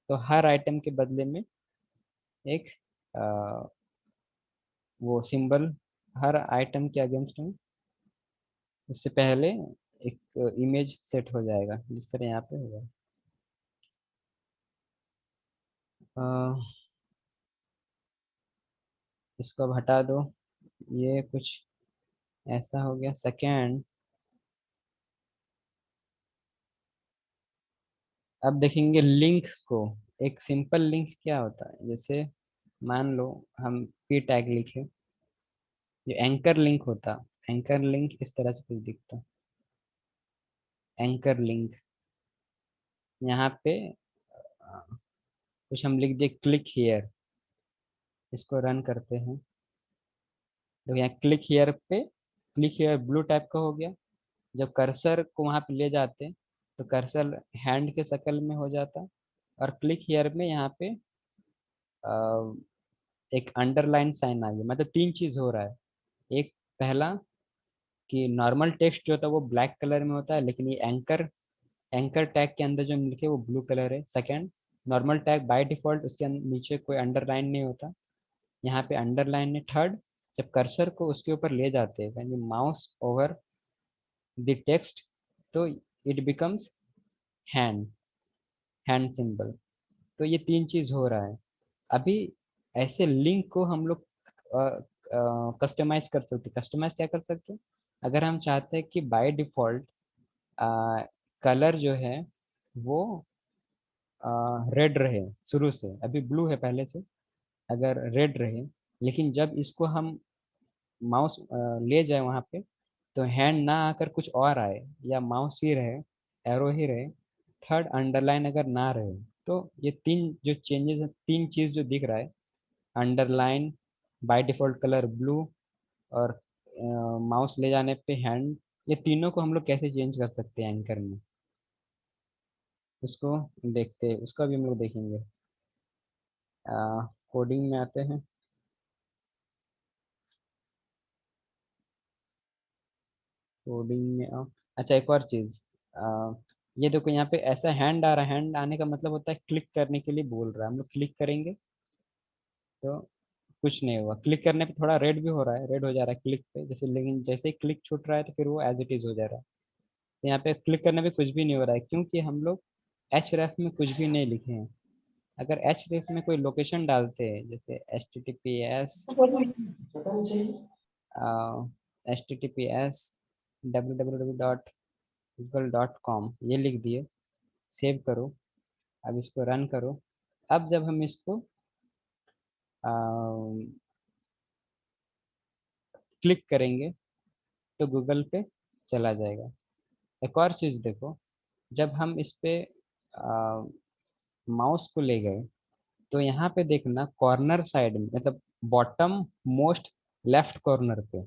तो हर आइटम के बदले में एक वो सिंबल, हर आइटम के अगेंस्ट में उससे पहले एक इमेज सेट हो जाएगा, जिस तरह यहाँ पे होगा। अ, इसको अब हटा दो, ये कुछ ऐसा हो गया। सेकेंड, अब देखेंगे लिंक को। एक सिंपल लिंक क्या होता है, जैसे मान लो हम पी टैग लिखे, जो एंकर लिंक होता, एंकर लिंक इस तरह से कुछ दिखता, एंकर लिंक। यहाँ पे कुछ हम लिख दिए क्लिक हियर, इसको रन करते हैं तो यहाँ क्लिक हियर पे, क्लिक हियर ब्लू टाइप का हो गया। जब कर्सर को वहाँ पे ले जाते तो कर्सर हैंड के शक्ल में हो जाता, और क्लिक हियर में यहाँ पे एक अंडरलाइन साइन आ गया। मतलब तीन चीज हो रहा है। एक, पहला कि नॉर्मल टेक्स्ट जो होता है वो ब्लैक कलर में होता है, लेकिन ये एंकर, एंकर टैग के अंदर जो हम लिखे वो ब्लू कलर है। Second, normal tag by default उसके नीचे कोई अंडरलाइन नहीं होता, यहाँ पे अंडरलाइन है। थर्ड, जब कर्सर को उसके ऊपर ले जाते हैं, when you mouse over the text, तो it becomes hand, hand symbol. तो ये तीन चीज हो रहा है। अभी ऐसे लिंक को हम लोग कस्टमाइज कर सकते हैं। कस्टमाइज क्या कर सकते हैं, अगर हम चाहते हैं कि बाय डिफॉल्ट कलर जो है वो रेड रहे शुरू से, अभी ब्लू है पहले से, अगर रेड रहे, लेकिन जब इसको हम माउस ले जाए वहाँ पे तो हैंड ना आकर कुछ और आए, या माउस ही रहे, एरो ही रहे, थर्ड अंडरलाइन अगर ना रहे, तो ये तीन जो चेंजेस है, तीन चीज जो दिख रहा है, underline, by default colour blue, और माउस ले जाने पे हैंड, ये तीनों को हम लोग कैसे चेंज कर सकते हैं एंकर में, उसको देखते हैं, उसका भी हम लोग देखेंगे। कोडिंग में आते हैं। कोडिंग में अच्छा, एक और चीज, ये देखो यहाँ पे ऐसा हैंड आ रहा है, हैंड आने का मतलब होता है क्लिक करने के लिए बोल रहा है। हम लोग क्लिक करेंगे तो कुछ नहीं हुआ, क्लिक करने पे थोड़ा रेड भी हो रहा है, रेड हो जा रहा है क्लिक पे जैसे, लेकिन जैसे ही क्लिक छूट रहा है तो फिर वो एज इट इज हो जा रहा है। तो यहाँ पे क्लिक करने पे कुछ भी नहीं हो रहा है, क्योंकि हम लोग एच रेफ में कुछ भी नहीं लिखे हैं। अगर एच रेफ में कोई लोकेशन डालते हैं, जैसे H T T P S, H T T P S www.google.com, ये लिख दिए, सेव करो, अब इसको रन करो। अब जब हम इसको क्लिक करेंगे तो गूगल पे चला जाएगा। एक और चीज़ देखो, जब हम इस पे माउस को ले गए तो यहाँ पे देखना कॉर्नर साइड में, मतलब बॉटम मोस्ट लेफ्ट कॉर्नर पे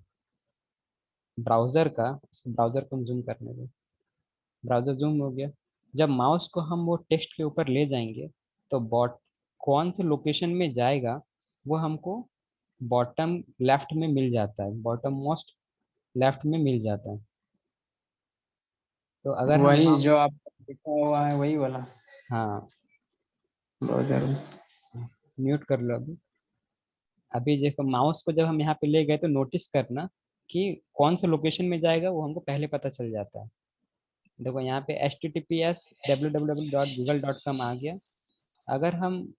ब्राउजर का, ब्राउजर को हम जूम करने दें, ब्राउजर जूम हो गया। जब माउस को हम वो टेक्स्ट के ऊपर ले जाएंगे तो बॉट कौन से लोकेशन में जाएगा वो हमको बॉटम लेफ्ट में मिल जाता है, बॉटम मोस्ट लेफ्ट में मिल जाता है। तो अगर हम वही जो आप लिखा हुआ है वही वाला। हाँ, ब्राउजर। म्यूट कर लो अभी। अभी देखो माउस को जब हम यहाँ पे ले गए तो नोटिस करना कि कौन से लोकेशन में जाएगा वो हमको पहले पता चल जाता है। देखो यहाँ पे https://www.google.com आ गया। अगर हम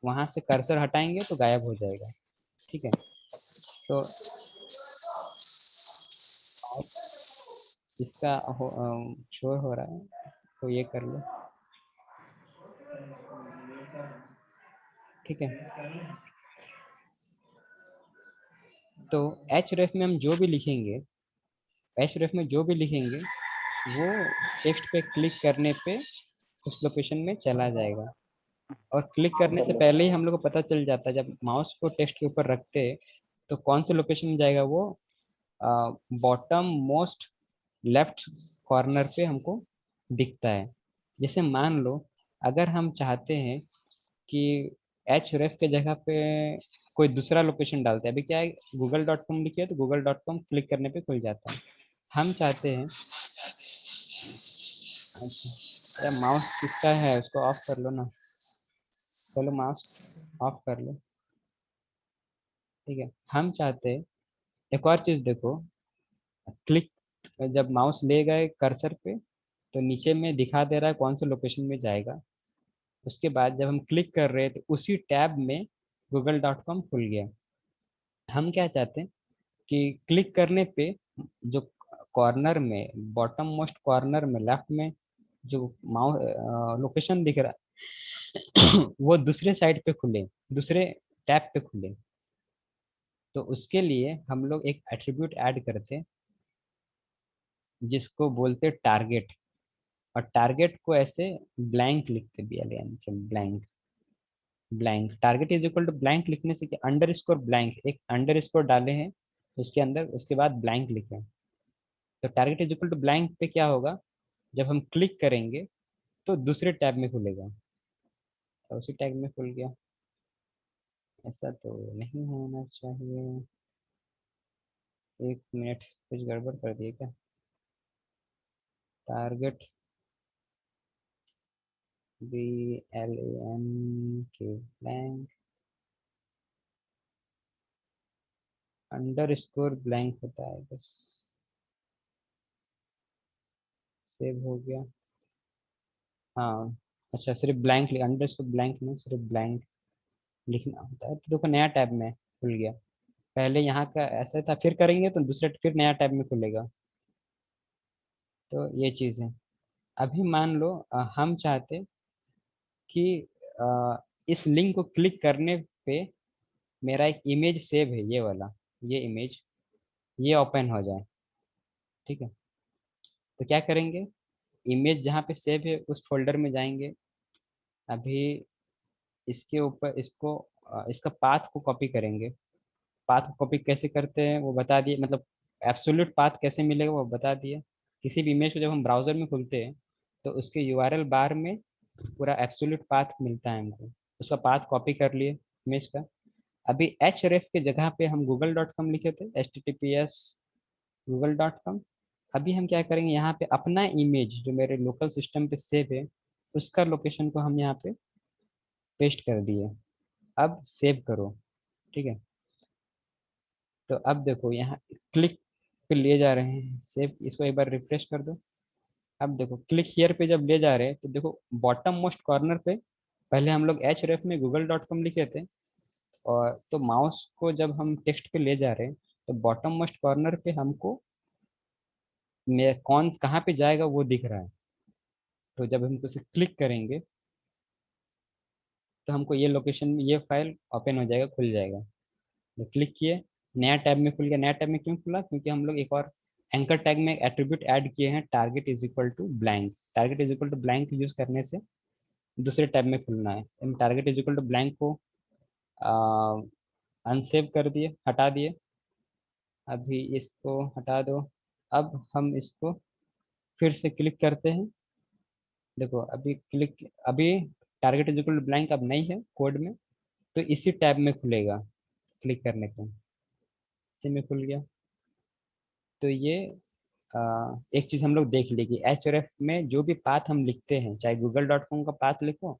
वहाँ से कर्सर हटाएंगे तो गायब हो जाएगा। ठीक है, तो इसका शोर हो रहा है तो ये कर लो। ठीक है, तो एच रेफ में हम जो भी लिखेंगे, एच रेफ में जो भी लिखेंगे वो टेक्स्ट पे क्लिक करने पे उस लोकेशन में चला जाएगा। और क्लिक करने से पहले ही हम लोग को पता चल जाता है, जब माउस को टेक्स्ट के ऊपर रखते हैं तो कौन से लोकेशन में जाएगा वो, बॉटम मोस्ट लेफ्ट कॉर्नर पे हमको दिखता है। जैसे मान लो अगर हम चाहते हैं कि एच रेफ के जगह पे कोई दूसरा लोकेशन डालते हैं, अभी क्या है google.com लिखिए तो google.com क्लिक करने पे खुल जाता है। हम चाहते हैं, अच्छा क्या माउस किसका है उसको ऑफ कर लो ना, चलो माउस ऑफ कर लो। ठीक है, हम चाहते हैं एक और चीज़ देखो, क्लिक जब माउस ले गए कर्सर पे तो नीचे में दिखा दे रहा है कौन से लोकेशन में जाएगा। उसके बाद जब हम क्लिक कर रहे हैं तो उसी टैब में google.com खुल गया। हम क्या चाहते हैं कि क्लिक करने पे जो कॉर्नर में बॉटम मोस्ट कॉर्नर में लेफ्ट में जो माउस लोकेशन दिख रहा है वो दूसरे साइड पे खुले, दूसरे टैब पे खुले। तो उसके लिए हम लोग एक एट्रीब्यूट ऐड करते हैं जिसको बोलते हैं टारगेट। और टारगेट को ऐसे ब्लैंक लिखते भी blank, blank target is equal to blank लिखने से क्या अंडर स्कोर ब्लैंक, एक अंडर स्कोर डाले हैं उसके अंदर, उसके बाद ब्लैंक लिखे। तो target is equal to blank पे क्या होगा, जब हम क्लिक करेंगे तो दूसरे टैब में खुलेगा। तो उसी टैब में खुल गया। ऐसा तो नहीं होना चाहिए। एक मिनट, कुछ गड़बड़ कर दिए क्या। Target BLANK blank under score blank होता है बस। सेव हो गया। हाँ, अच्छा सिर्फ ब्लैंक अंडर स्कोर ब्लैंक नहीं, सिर्फ ब्लैंक लिखना होता है। तो देखो नया टैब में खुल गया। पहले यहाँ का ऐसा था, फिर करेंगे तो दूसरे फिर नया टैब में खुलेगा। तो ये चीज़ है। अभी मान लो हम चाहते कि अ, इस लिंक को क्लिक करने पे मेरा एक इमेज सेव है, ये वाला, ये इमेज ये ओपन हो जाए। ठीक है, तो क्या करेंगे, इमेज जहाँ पे सेव है उस फोल्डर में जाएंगे। अभी इसके ऊपर इसको इसका पाथ को कॉपी करेंगे। पाथ को कॉपी कैसे करते हैं वो बता दिए, मतलब एब्सोल्यूट पाथ कैसे मिलेगा वो बता दिए। किसी भी इमेज को जब हम ब्राउजर में खोलते हैं तो उसके यूआरएल बार में पूरा एब्सोल्यूट पाथ मिलता है हमको। उसका पाथ कॉपी कर लिए इमेज का। अभी एच रेफ के जगह पे हम google.com लिखे थे, HTTPS google.com। अभी हम क्या करेंगे, यहाँ पे अपना इमेज जो मेरे लोकल सिस्टम पे सेव है उसका लोकेशन को हम यहाँ पे पेस्ट कर दिए। अब सेव करो। ठीक है, तो अब देखो यहाँ क्लिक पे ले जा रहे हैं सेव, इसको एक बार रिफ्रेश कर दो। अब देखो क्लिक हियर पे जब ले जा रहे हैं तो देखो बॉटम मोस्ट कॉर्नर पे पहले हम लोग एच रेफ में google.com लिखे थे, और तो माउस को जब हम टेक्स्ट पे ले जा रहे हैं तो बॉटम मोस्ट कॉर्नर पे हमको कौन कहाँ पे जाएगा वो दिख रहा है। तो जब हम उसे क्लिक करेंगे तो हमको ये लोकेशन में ये फाइल ओपन हो जाएगा, खुल जाएगा। तो क्लिक किए, नया टैब में खुल गया। नया टैब में क्यों खुला, क्योंकि हम लोग एक और एंकर टैग में एट्रीब्यूट ऐड किए हैं, target is equal to blank. Target is equal to blank use करने से दूसरे टैब में खुलना है। हम target is equal to blank को अनसेव कर दिए, हटा दिए। अभी इसको हटा दो। अब हम इसको फिर से क्लिक करते हैं। देखो अभी क्लिक, अभी target is equal to blank अब नहीं है कोड में, तो इसी टैब में खुलेगा क्लिक करने पे, इसी में खुल गया। तो ये एक चीज़ हम लोग देख ली कि एच में जो भी पाथ हम लिखते हैं, चाहे google.com का पाथ लिखो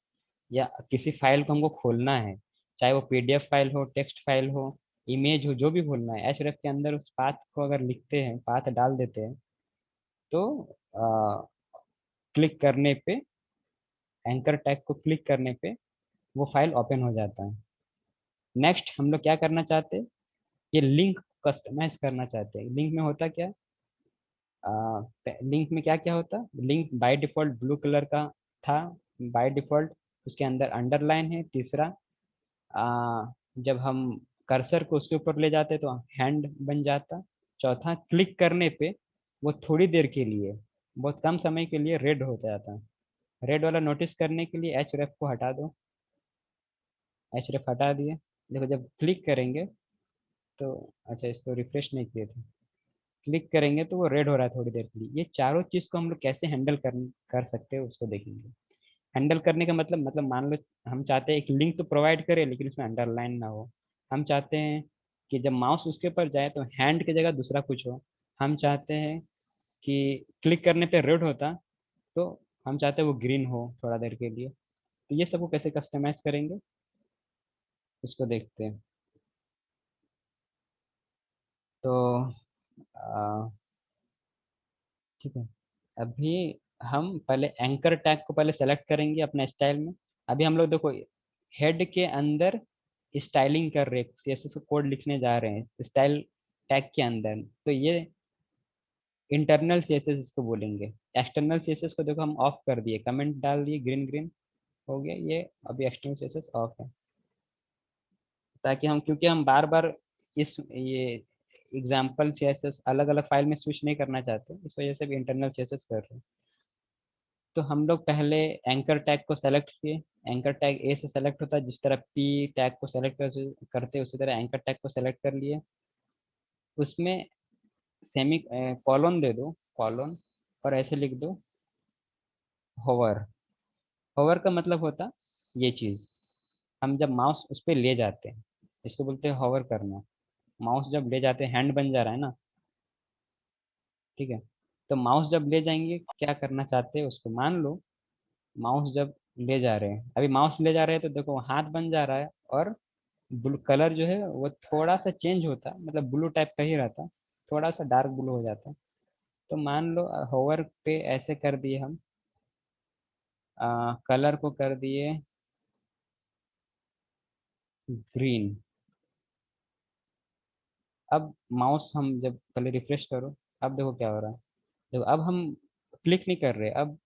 या किसी फाइल को हमको खोलना है, चाहे वो PDF फाइल हो, टेक्स्ट फाइल हो, इमेज हो, जो भी खोलना है, एच के अंदर उस पाथ को अगर लिखते हैं, पाथ डाल देते हैं तो क्लिक करने पे, एंकर टैग को क्लिक करने पे वो फाइल ओपन हो जाता है। नेक्स्ट हम लोग क्या करना चाहते हैं, ये लिंक कस्टमाइज करना चाहते हैं। लिंक में होता क्या, लिंक में क्या क्या होता, link by default blue colour का था बाय डिफॉल्ट। उसके अंदर अंडरलाइन है। तीसरा, जब हम कर्सर को उसके ऊपर ले जाते तो हैंड बन जाता। चौथा, क्लिक करने पे वो थोड़ी देर के लिए, बहुत कम समय के लिए रेड हो जाता। रेड वाला नोटिस करने के लिए एच रेफ को हटा दो। एच रेफ हटा दिए। देखो जब क्लिक करेंगे तो, अच्छा इसको रिफ्रेश नहीं किए थे। क्लिक करेंगे तो वो रेड हो रहा है थोड़ी देर के लिए। ये चारों चीज़ को हम लोग कैसे हैंडल कर सकते हैं उसको देखेंगे। हैंडल करने का मतलब मान लो हम चाहते हैं एक लिंक तो प्रोवाइड करें लेकिन उसमें अंडरलाइन ना हो। हम चाहते हैं कि जब माउस उसके ऊपर जाए तो हैंड की जगह दूसरा कुछ हो। हम चाहते हैं कि क्लिक करने पे रेड होता, तो हम चाहते हैं वो ग्रीन हो थोड़ा देर के लिए। तो ये सबको कैसे कस्टमाइज करेंगे उसको देखते हैं। तो आ, ठीक है, अभी हम पहले एंकर टैग को पहले सेलेक्ट करेंगे अपने स्टाइल में। अभी हम लोग देखो हेड के अंदर स्टाइलिंग कर रहे हैं, सीएसएस को कोड लिखने जा रहे हैं स्टाइल टैग के अंदर, तो ये इंटरनल सीएसएस इसको बोलेंगे। एक्सटर्नल सीएसएस को देखो हम ऑफ कर दिए, कमेंट डाल दिए, ग्रीन ग्रीन हो गया ये। अभी एक्सटर्नल सीएसएस ऑफ है, ताकि हम, क्योंकि हम बार बार इस ये एग्जाम्पल सीएसएस अलग अलग फाइल में स्विच नहीं करना चाहते, इस वजह से भी इंटरनल सीएसएस कर रहे हैं। तो हम लोग पहले एंकर टैग को सेलेक्ट किए। एंकर टैग ए से सेलेक्ट होता है, जिस तरह पी टैग को सेलेक्ट करते हैं उसी तरह एंकर टैग को सेलेक्ट कर लिए। उसमें सेमी कॉलन दे दो, कॉलन, और ऐसे लिख दो होवर। होवर का मतलब होता ये चीज़, हम जब माउस उस पर ले जाते हैं इसको बोलते हैं होवर करना। माउस जब ले जाते हैं हैंड बन जा रहा है ना, ठीक है। तो माउस जब ले जाएंगे क्या करना चाहते हैं उसको मान लो। माउस जब ले जा रहे हैं, अभी माउस ले जा रहे हैं तो देखो हाथ बन जा रहा है, और ब्लू कलर जो है वो थोड़ा सा चेंज होता है, मतलब ब्लू टाइप का ही रहता है, थोड़ा सा डार्क ब्लू हो जाता है। तो मान लो होवर पे ऐसे कर दिए हम, कलर को कर दिए ग्रीन। अब माउस हम जब पहले रिफ्रेश करो, अब देखो क्या हो रहा है। देखो अब हम क्लिक नहीं कर रहे, अब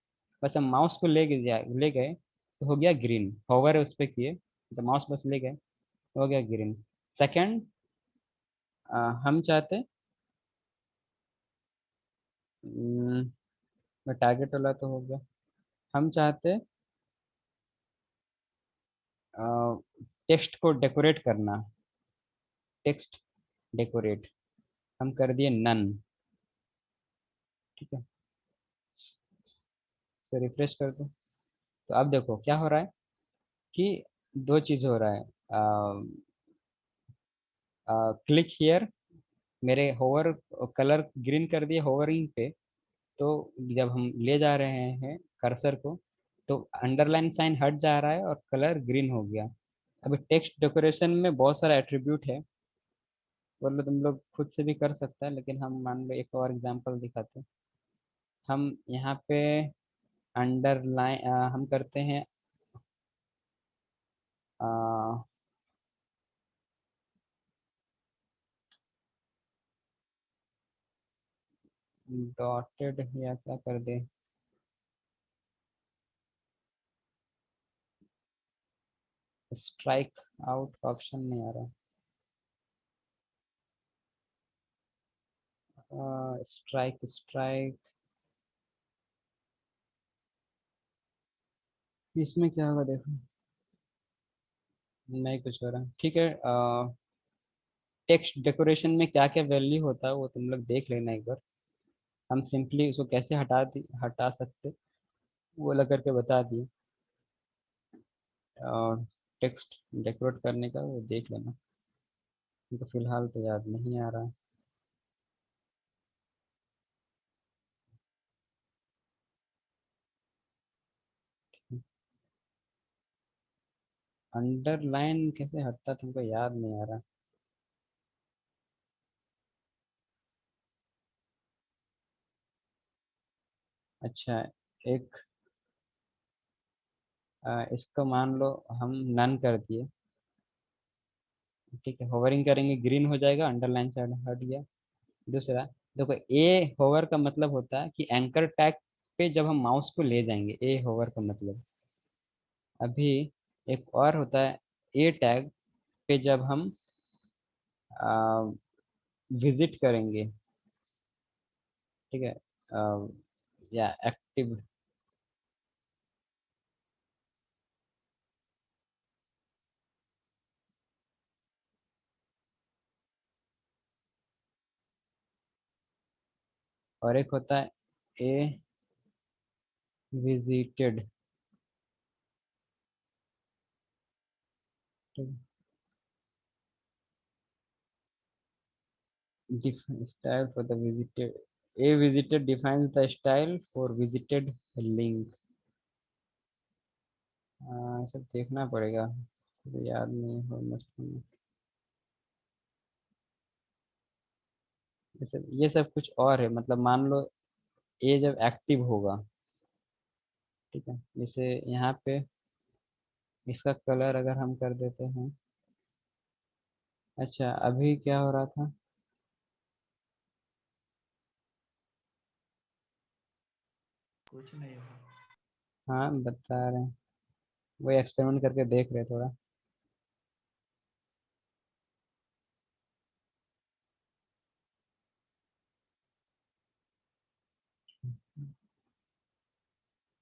बस हम माउस को ले गए तो हो गया ग्रीन। होवर है उस पर किए तो माउस बस ले गए तो हो गया ग्रीन। सेकंड, हम चाहते टारगेट वाला तो हो गया। हम चाहते टेक्स्ट को डेकोरेट करना, टेक्स्ट डेकोरेट, हम कर दिए नन। ठीक है, इसको रिफ्रेश कर दो। तो अब देखो क्या हो रहा है कि दो चीज़ हो रहा है। क्लिक हियर, मेरे होवर कलर ग्रीन कर दिए होवरिंग पे, तो जब हम ले जा रहे हैं कर्सर को तो अंडरलाइन साइन हट जा रहा है और कलर ग्रीन हो गया। अभी टेक्स्ट डेकोरेशन में बहुत सारा एट्रीब्यूट है, बोलो तुम लोग खुद से भी कर सकता है, लेकिन हम मान लो एक और एग्जांपल दिखाते हैं। हम यहाँ पे अंडरलाइन हम करते हैं डॉटेड या क्या कर दे, स्ट्राइक आउट ऑप्शन नहीं आ रहा। स्ट्राइक स्ट्राइक, इसमें क्या होगा देखो, नहीं कुछ हो रहा। ठीक है, टेक्स्ट डेकोरेशन में क्या क्या वैल्यू होता है वो तुम लोग देख लेना एक बार। हम सिंपली उसको कैसे हटा सकते वो लग करके बता दिए। और टेक्स्ट डेकोरेट करने का वो देख लेना, तो फिलहाल तो याद नहीं आ रहा। अंडरलाइन कैसे हटता तुमको याद नहीं आ रहा। अच्छा, एक इसको मान लो हम नन कर दिए। ठीक है, होवरिंग करेंगे ग्रीन हो जाएगा, अंडरलाइन से हट गया। दूसरा, देखो ए होवर का मतलब होता है कि एंकर टैग पे जब हम माउस को ले जाएंगे, ए होवर का मतलब। अभी एक और होता है ए टैग पे जब हम विजिट करेंगे, ठीक है, या एक्टिव। और एक होता है a visited. Style for the visited. A visited defines the style for visited link. सब देखना पड़ेगा, तो याद नहीं हो मुझको। ये सब कुछ और है, मतलब मान लो ए जब एक्टिव होगा, ठीक है, जैसे यहाँ पे इसका कलर अगर हम कर देते हैं। अच्छा, अभी क्या हो रहा था? कुछ नहीं हुआ। हाँ, बता रहे हैं, वो एक्सपेरिमेंट करके देख रहे थोड़ा।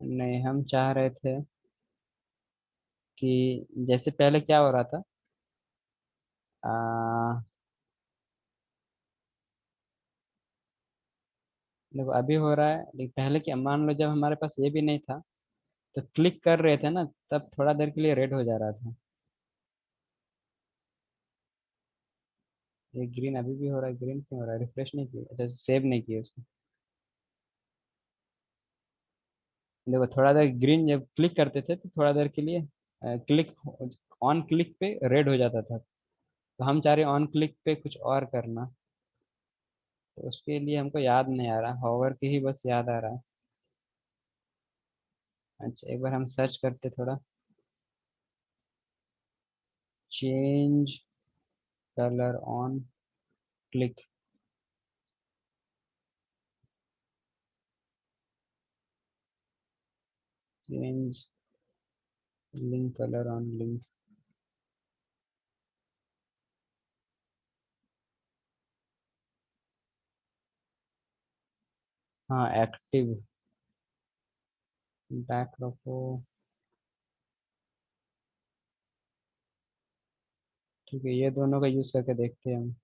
नहीं, हम चाह रहे थे कि जैसे पहले क्या हो रहा था। आ, देखो अभी हो रहा है, लेकिन पहले क्या, मान लो जब हमारे पास ये भी नहीं था, तो क्लिक कर रहे थे ना, तब थोड़ा देर के लिए रेड हो जा रहा था। ये ग्रीन अभी भी हो रहा है, ग्रीन क्यों हो रहा है? रिफ्रेश नहीं किया, अच्छा सेव नहीं किया उसको। देखो थोड़ा देर ग्रीन जब क्लिक करते थे तो थोड़ा देर के लिए क्लिक, ऑन क्लिक पे रेड हो जाता था। तो हम चाह रहे ऑन क्लिक पे कुछ और करना, तो उसके लिए हमको याद नहीं आ रहा, हॉवर की ही बस याद आ रहा है। अच्छा, एक बार हम सर्च करते थोड़ा। Change colour on click. Change link colour on link. हाँ, एक्टिव। बैक रखो। ठीक है, ये दोनों का यूज करके देखते हैं हम।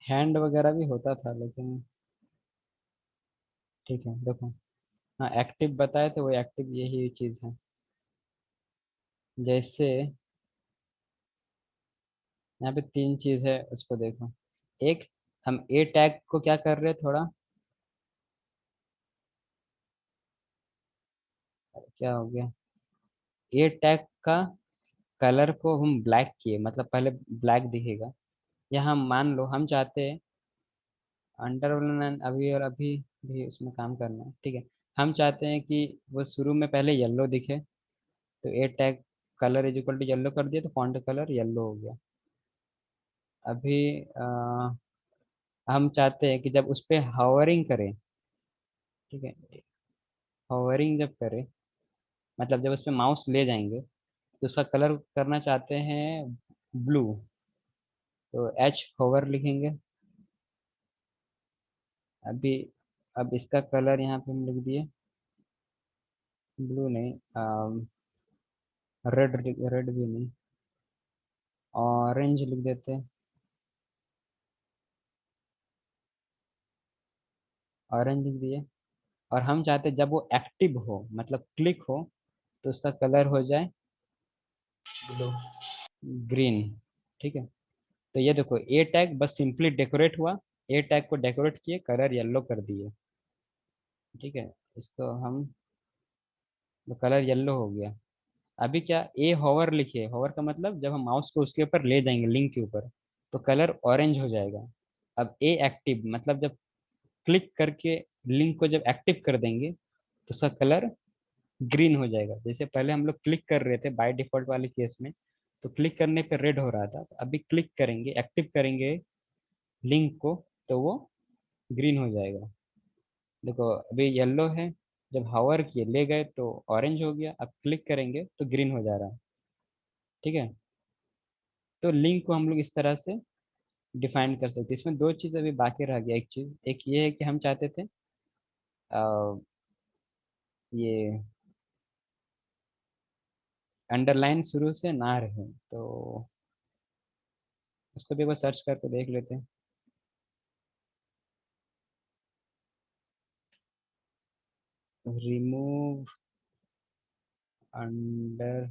हैंड वगैरह भी होता था लेकिन। ठीक है, देखो। हाँ, एक्टिव बताए तो वो एक्टिव यही चीज है। जैसे यहाँ पे तीन चीज है, उसको देखो। एक, हम ए टैग को क्या कर रहे हैं थोड़ा, क्या हो गया, ए टैग का कलर को हम ब्लैक किए, मतलब पहले ब्लैक दिखेगा। यहाँ मान लो हम चाहते हैं अंडरलाइन अभी और अभी भी उसमें काम करना है, ठीक है। हम चाहते हैं कि वो शुरू में पहले येलो दिखे, तो a tag colour is equal to yellow कर दिया, तो फॉन्ट कलर येलो हो गया। अभी हम चाहते हैं कि जब उस पर हावरिंग करें, ठीक है, हावरिंग जब करें, मतलब जब उस पर माउस ले जाएंगे, तो उसका कलर करना चाहते हैं ब्लू, तो एच होवर लिखेंगे। अभी अब इसका कलर यहाँ पे हम लिख दिए, ब्लू नहीं, रेड, रेड भी नहीं, ऑरेंज लिख देते हैं। ऑरेंज लिख दिए। और हम चाहते हैं जब वो एक्टिव हो, मतलब क्लिक हो, तो उसका कलर हो जाए ब्लू। ग्रीन। ठीक है, तो ये देखो ए टैग बस सिंपली डेकोरेट हुआ, ए टैग को डेकोरेट किए, कलर येलो कर दिए। ठीक है, इसको हम, तो कलर येलो हो गया। अभी क्या, ए हॉवर लिखिए, हॉवर का मतलब जब हम माउस को उसके ऊपर ले जाएंगे लिंक के ऊपर, तो कलर ऑरेंज हो जाएगा। अब ए एक्टिव मतलब जब क्लिक करके लिंक को जब एक्टिव कर देंगे, तो उसका कलर ग्रीन हो जाएगा। जैसे पहले हम लोग क्लिक कर रहे थे बाय डिफॉल्ट वाले केस में, तो क्लिक करने पे रेड हो रहा था, तो अभी क्लिक करेंगे, एक्टिव करेंगे लिंक को, तो वो ग्रीन हो जाएगा। देखो अभी येलो है, जब हावर किए ले गए तो ऑरेंज हो गया, अब क्लिक करेंगे तो ग्रीन हो जा रहा है। ठीक है, तो लिंक को हम लोग इस तरह से डिफाइन कर सकते हैं। इसमें दो चीज़ अभी बाकी रह गया। एक चीज़, एक ये है कि हम चाहते थे ये अंडरलाइन शुरू से ना रहे, तो उसको भी एक बार सर्च करके देख लेते हैं। रिमूव अंडरलाइन,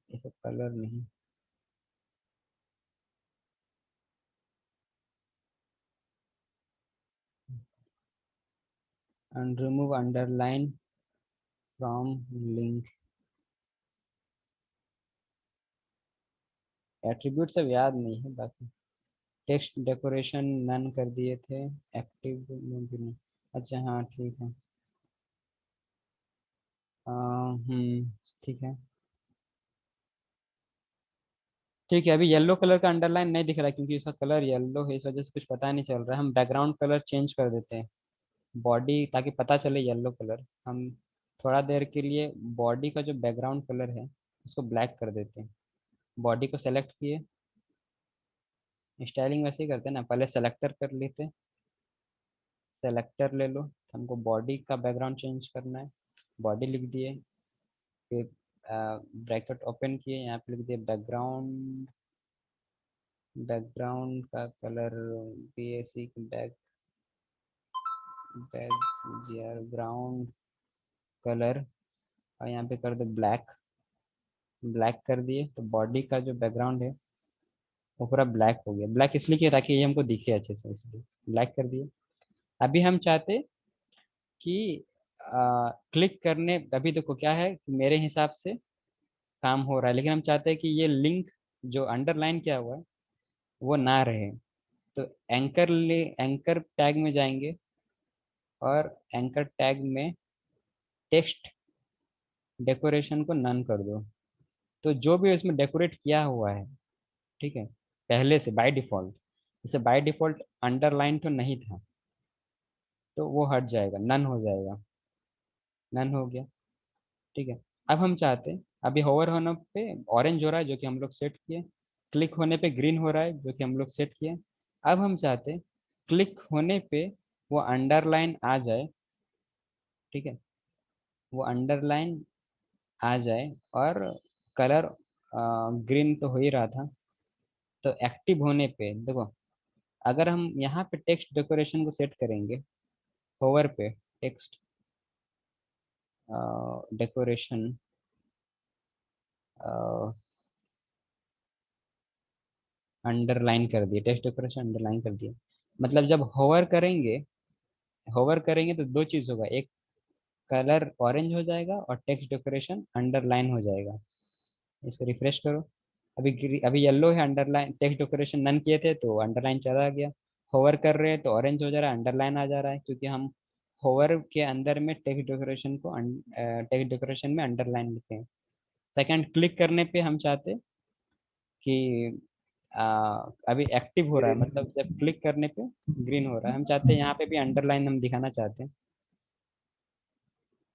ये कलर नहीं, and remove underline from link। Attribute सब याद नहीं है बाकी। टेक्स्ट डेकोरेशन नन कर दिए थे, एक्टिव में भी नहीं। अच्छा हाँ ठीक है। ठीक है। ठीक है, अभी येलो कलर का अंडरलाइन नहीं दिख रहा है क्योंकि इसका कलर येलो है, इस वजह से कुछ पता नहीं चल रहा है। हम बैकग्राउंड कलर चेंज कर देते हैं बॉडी, ताकि पता चले येलो कलर। हम थोड़ा देर के लिए बॉडी का जो बैकग्राउंड कलर है उसको ब्लैक कर देते हैं। बॉडी को सेलेक्ट किए, स्टाइलिंग वैसे ही करते हैं ना, पहले सेलेक्टर कर लेते, सेलेक्टर ले लो। हमको बॉडी का बैकग्राउंड चेंज करना है, बॉडी लिख दिए, फिर ब्रैकेट ओपन किए, यहाँ पे लिख दिए बैकग्राउंड। बैकग्राउंड का कलर बेसिक बैकग्राउंड कलर, और यहाँ पे कर दो ब्लैक। ब्लैक कर दिए तो बॉडी का जो बैकग्राउंड है वो पूरा ब्लैक हो गया। ब्लैक इसलिए किया ताकि ये हमको दिखे अच्छे से, इसलिए ब्लैक कर दिए। अभी हम चाहते कि क्लिक करने, अभी देखो क्या है कि मेरे हिसाब से काम हो रहा है, लेकिन हम चाहते हैं कि ये लिंक जो अंडरलाइन किया हुआ है वो ना रहे। तो एंकर टैग में जाएंगे और एंकर टैग में टेक्स्ट डेकोरेशन को नन कर दो। तो जो भी इसमें डेकोरेट किया हुआ है, ठीक है, पहले से बाय डिफॉल्ट, जैसे बाय डिफॉल्ट अंडरलाइन तो नहीं था, तो वो हट जाएगा, नन हो जाएगा। नन हो गया, ठीक है। अब हम चाहते हैं, अभी होवर होने पे ऑरेंज हो रहा है जो कि हम लोग सेट किए, क्लिक होने पे ग्रीन हो रहा है जो कि हम लोग सेट किए। अब हम चाहते हैं क्लिक होने पे वो अंडरलाइन आ जाए, ठीक है, वो अंडरलाइन आ जाए और कलर ग्रीन तो हो ही रहा था। तो एक्टिव होने पे देखो, अगर हम यहाँ पे टेक्स्ट डेकोरेशन को सेट करेंगे, होवर पे टेक्स्ट डेकोरेशन अंडरलाइन कर दिए, टेक्स्ट डेकोरेशन अंडरलाइन कर दिए। मतलब जब होवर करेंगे, होवर करेंगे तो दो चीज़ होगा, एक कलर ऑरेंज हो जाएगा और टेक्स्ट डेकोरेशन अंडरलाइन हो जाएगा। इसको रिफ्रेश करो। अभी येलो है, अंडरलाइन टेक्स्ट डेकोरेशन नन किए थे तो अंडरलाइन चला गया। होवर कर रहे हैं तो ऑरेंज हो जा रहा है, अंडरलाइन आ जा रहा है, क्योंकि हम होवर के अंदर में टेक्स्ट डेकोरेशन को टेक्स्ट डेकोरेशन में अंडरलाइन लिखे हैं। सेकंड, क्लिक करने पे हम चाहते कि अभी एक्टिव हो रहा है, ग्रीन। मतलब जब क्लिक करने पे ग्रीन हो रहा है। हम चाहते हैं यहाँ पे भी अंडरलाइन हम दिखाना चाहते हैं।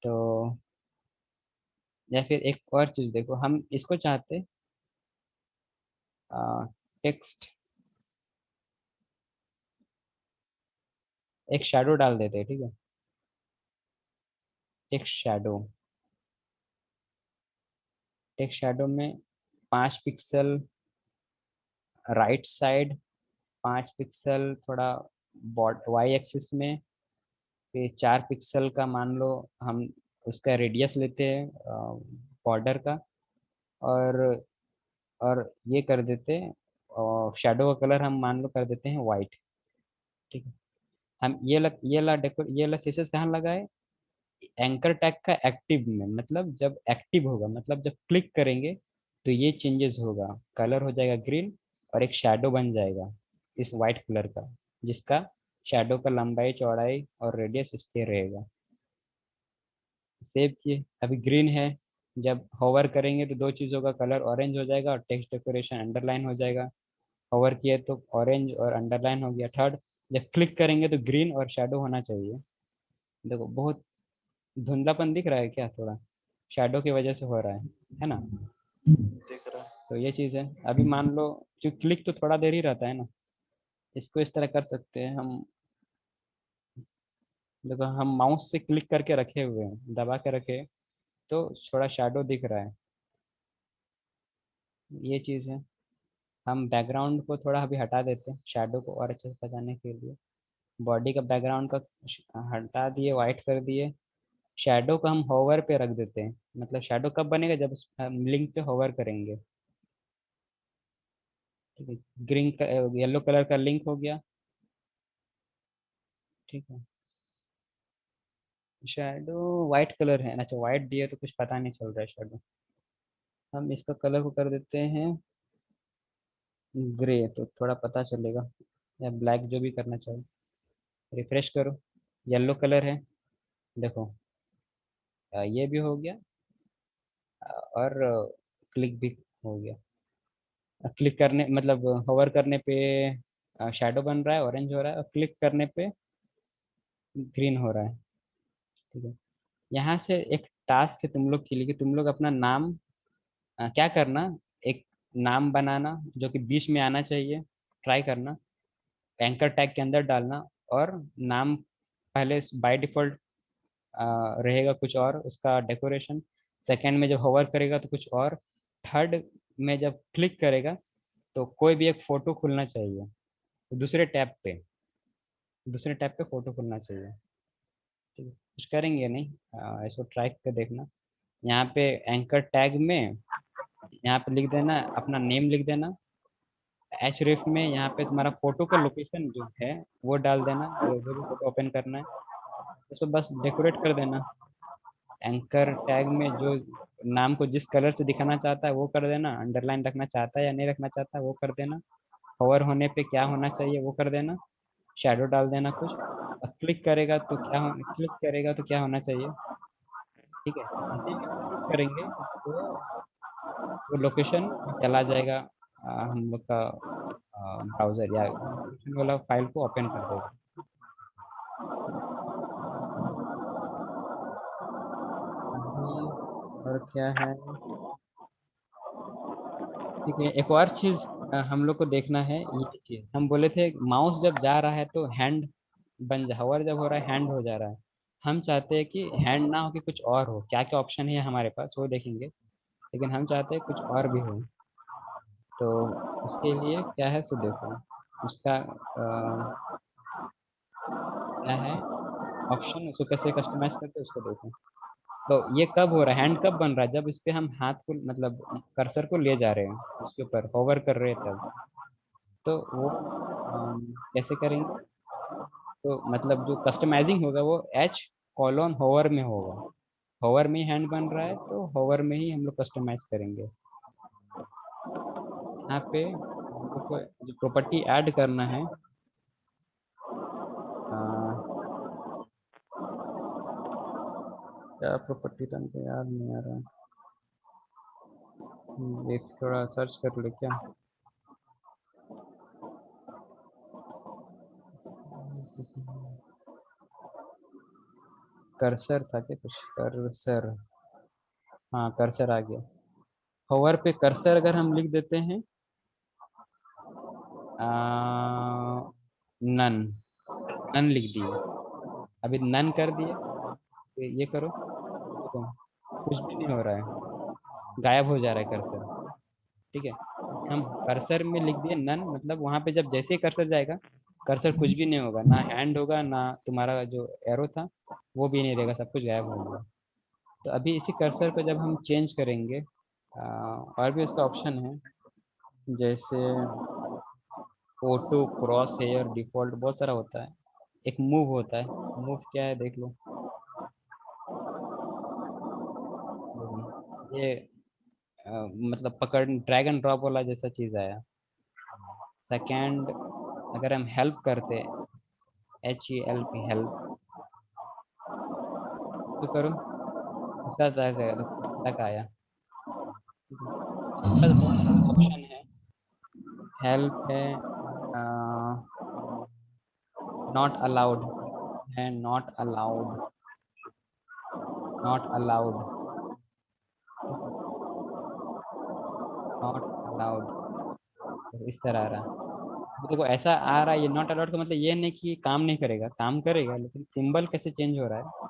तो या फिर एक और चीज देखो, हम इसको चाहते टेक्स्ट, एक शैडो डाल देते हैं, ठीक है। टेक्स्ट शैडो, टेक्स्ट शैडो में 5 पिक्सल राइट साइड, 5 पिक्सल थोड़ा बॉड वाई एक्सिस में, फिर 4 पिक्सल का मान लो हम उसका रेडियस लेते हैं बॉर्डर का, और ये कर देते हैं, और शेडो का कलर हम मान लो कर देते हैं वाइट, ठीक है। हम ये ला सीसेस कहाँ लगाए, एंकर टैग का एक्टिव में, मतलब जब एक्टिव होगा, मतलब जब क्लिक करेंगे तो ये चेंजेस होगा, कलर हो जाएगा ग्रीन और एक शैडो बन जाएगा इस वाइट कलर का, जिसका शैडो का लंबाई चौड़ाई और रेडियस इसके रहेगा। सेव किए, अभी ग्रीन है, जब होवर करेंगे तो दो चीज़ों का कलर ऑरेंज हो जाएगा और टेक्स्ट डेकोरेशन अंडरलाइन हो जाएगा। होवर किए तो ऑरेंज और अंडरलाइन हो गया। थर्ड, जब क्लिक करेंगे तो ग्रीन और शैडो होना चाहिए। देखो बहुत धुंधलापन दिख रहा है क्या, थोड़ा शैडो की वजह से हो रहा है ना। दिख रहा है। तो ये चीज़ है। अभी मान लो जो क्लिक तो थोड़ा देर ही रहता है ना, इसको इस तरह कर सकते हैं हम। देखो हम माउस से क्लिक करके रखे हुए हैं, दबा के रखे, तो थोड़ा शैडो दिख रहा है। ये चीज़ है। हम बैकग्राउंड को थोड़ा अभी हटा देते हैं शैडो को और अच्छे से सजाने के लिए। बॉडी का बैकग्राउंड का हटा दिए, वाइट कर दिए। शैडो को हम होवर पे रख देते हैं। मतलब शैडो कब बनेगा, जब हम लिंक पे होवर करेंगे। ठीक है, ग्रीन येलो कलर का लिंक हो गया। ठीक है, शैडो वाइट कलर है। अच्छा वाइट दिया तो कुछ पता नहीं चल रहा है शैडो। हम इसका कलर को कर देते हैं ग्रे, तो थोड़ा पता चलेगा, या ब्लैक, जो भी करना चाहो। रिफ्रेश करो, येलो कलर है। देखो ये भी हो गया, और क्लिक भी हो गया। क्लिक करने मतलब होवर करने पे शैडो बन रहा है, ऑरेंज हो रहा है, और क्लिक करने पे ग्रीन हो रहा है। ठीक है, यहाँ से एक टास्क है तुम लोग के लिए कि तुम लोग अपना नाम क्या करना, एक नाम बनाना जो कि बीच में आना चाहिए। ट्राई करना, एंकर टैग के अंदर डालना, और नाम पहले बाय डिफॉल्ट रहेगा कुछ और उसका डेकोरेशन। सेकंड में जब होवर करेगा तो कुछ और। थर्ड में जब क्लिक करेगा तो कोई भी एक फोटो खुलना चाहिए। दूसरे टैब पे, दूसरे टैब पे फोटो खुलना चाहिए। ठीक है, कुछ करेंगे नहीं, इसको ट्राई करके देखना। यहाँ पे एंकर टैग में यहाँ पे लिख देना, अपना नेम लिख देना। एच रेफ में यहाँ पे तुम्हारा फोटो का लोकेशन जो है वो डाल देना, जो भी फोटो ओपन करना है। उसको बस डेकोरेट कर देना। एंकर टैग में जो नाम को जिस कलर से दिखाना चाहता है वो कर देना, अंडरलाइन रखना चाहता है या नहीं रखना चाहता है वो कर देना। कवर होने पे क्या होना चाहिए वो कर देना। शैडो डाल देना कुछ। और क्लिक करेगा तो क्या होना चाहिए। ठीक है, जैसे ही क्लिक करेंगे तो वो लोकेशन में चला जाएगा, हम लोग का ब्राउज़र, या लोकेशन वाला फाइल को ओपन कर देगा। अभी और क्या है। ठीक है, एक और चीज़ हम लोग को देखना है। ये चीज़ हम बोले थे, माउस जब जा रहा है तो हैंड बन जा, हवर जब हो रहा है हैंड हो जा रहा है। हम चाहते हैं कि हैंड ना हो, कि कुछ और हो। क्या क्या ऑप्शन है हमारे पास वो देखेंगे, लेकिन हम चाहते हैं कुछ और भी हो। तो उसके लिए क्या है सो देखो, उसका क्या है ऑप्शन, उसको कैसे कस्टमाइज करते हैं उसको देखो। तो ये कब हो रहा है, हैंड कब बन रहा है, जब इस पे हम हाथ को मतलब कर्सर को ले जा रहे हैं, उसके ऊपर होवर कर रहे हैं तब। तो वो कैसे करेंगे। तो मतलब जो कस्टमाइजिंग होगा वो एच कॉलोन होवर में होगा। होवर में ही हैंड बन रहा है तो होवर में ही हम लोग कस्टमाइज करेंगे। यहाँ पे हम लोग को जो प्रॉपर्टी ऐड करना है, अ, क्या प्रॉपर्टी था मुझे याद नहीं आ रहा। एक थोड़ा सर्च कर ले क्या। कर्सर था क्या कुछ, कर्सर। हाँ कर्सर आ गया। होवर पे कर्सर अगर हम लिख देते हैं नन, नन लिख दिए। अभी नन कर दिए तो ये करो, देखो कुछ भी नहीं हो रहा है, गायब हो जा रहा है कर्सर। ठीक है, हम कर्सर में लिख दिए नन, मतलब वहां पे जब जैसे ही कर्सर जाएगा, कर्सर कुछ भी नहीं होगा, ना हैंड होगा ना तुम्हारा जो एरो था वो भी नहीं रहेगा, सब कुछ गायब हो गया। तो अभी इसी कर्सर को जब हम चेंज करेंगे, और भी उसका ऑप्शन है, जैसे ऑटो, क्रॉस हेयर, डिफॉल्ट, बहुत सारा होता है। एक मूव होता है, मूव क्या है देख लो। देखो, ये मतलब पकड़ ड्रैग एंड ड्रॉप वाला जैसा चीज़ आया। सेकंड, अगर हम हेल्प करते, HELP, हेल्प तो करो, इसका तक है, तो तक आया। ठीक है, इसका तो बहुत सारा ऑप्शन है। हेल्प है, नॉट अलाउड है, नॉट अलाउड, नॉट अलाउड। ठीक है, नॉट अलाउड, तो इस तरह आ रहा। देखो ऐसा आ रहा है, ये नॉट अलाउड का मतलब ये नहीं कि काम नहीं करेगा, काम करेगा, लेकिन सिंबल कैसे चेंज हो रहा है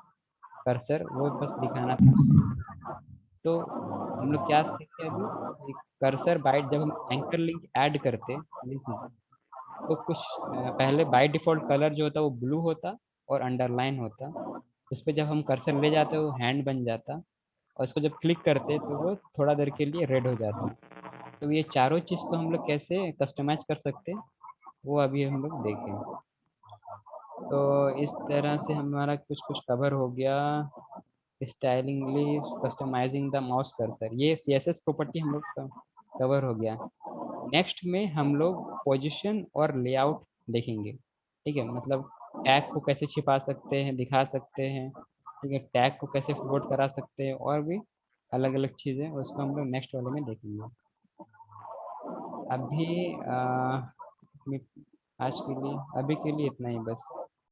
कर्सर, वो बस दिखाना था। तो हम लोग क्या सीखे अभी कि कर्सर बाइट जब हम एंकर लिंक ऐड करते लिंक में, तो कुछ पहले बाय डिफॉल्ट कलर जो होता वो ब्लू होता और अंडरलाइन होता। उस पर जब हम कर्सर ले जाते वो हैंड बन जाता, और उसको जब क्लिक करते तो वो थोड़ा देर के लिए रेड हो जाता। तो ये चारों चीज़ को हम लोग कैसे कस्टमाइज कर सकते हैं, वो अभी हम लोग देखें। तो इस तरह से हमारा कुछ कुछ कवर हो गया। स्टाइलिंगली कस्टमाइजिंग द माउस कर्सर, ये CSS प्रॉपर्टी हम लोग का कवर हो गया। नेक्स्ट में हम लोग पोजीशन और लेआउट देखेंगे। ठीक है, मतलब टैग को कैसे छिपा सकते हैं, दिखा सकते हैं, ठीक है, टैग को कैसे फॉरवर्ड करा सकते हैं, और भी अलग अलग चीज़ें, उसको हम लोग नेक्स्ट वाले में देखेंगे। अभी अपनी आज के लिए, अभी के लिए इतना ही बस।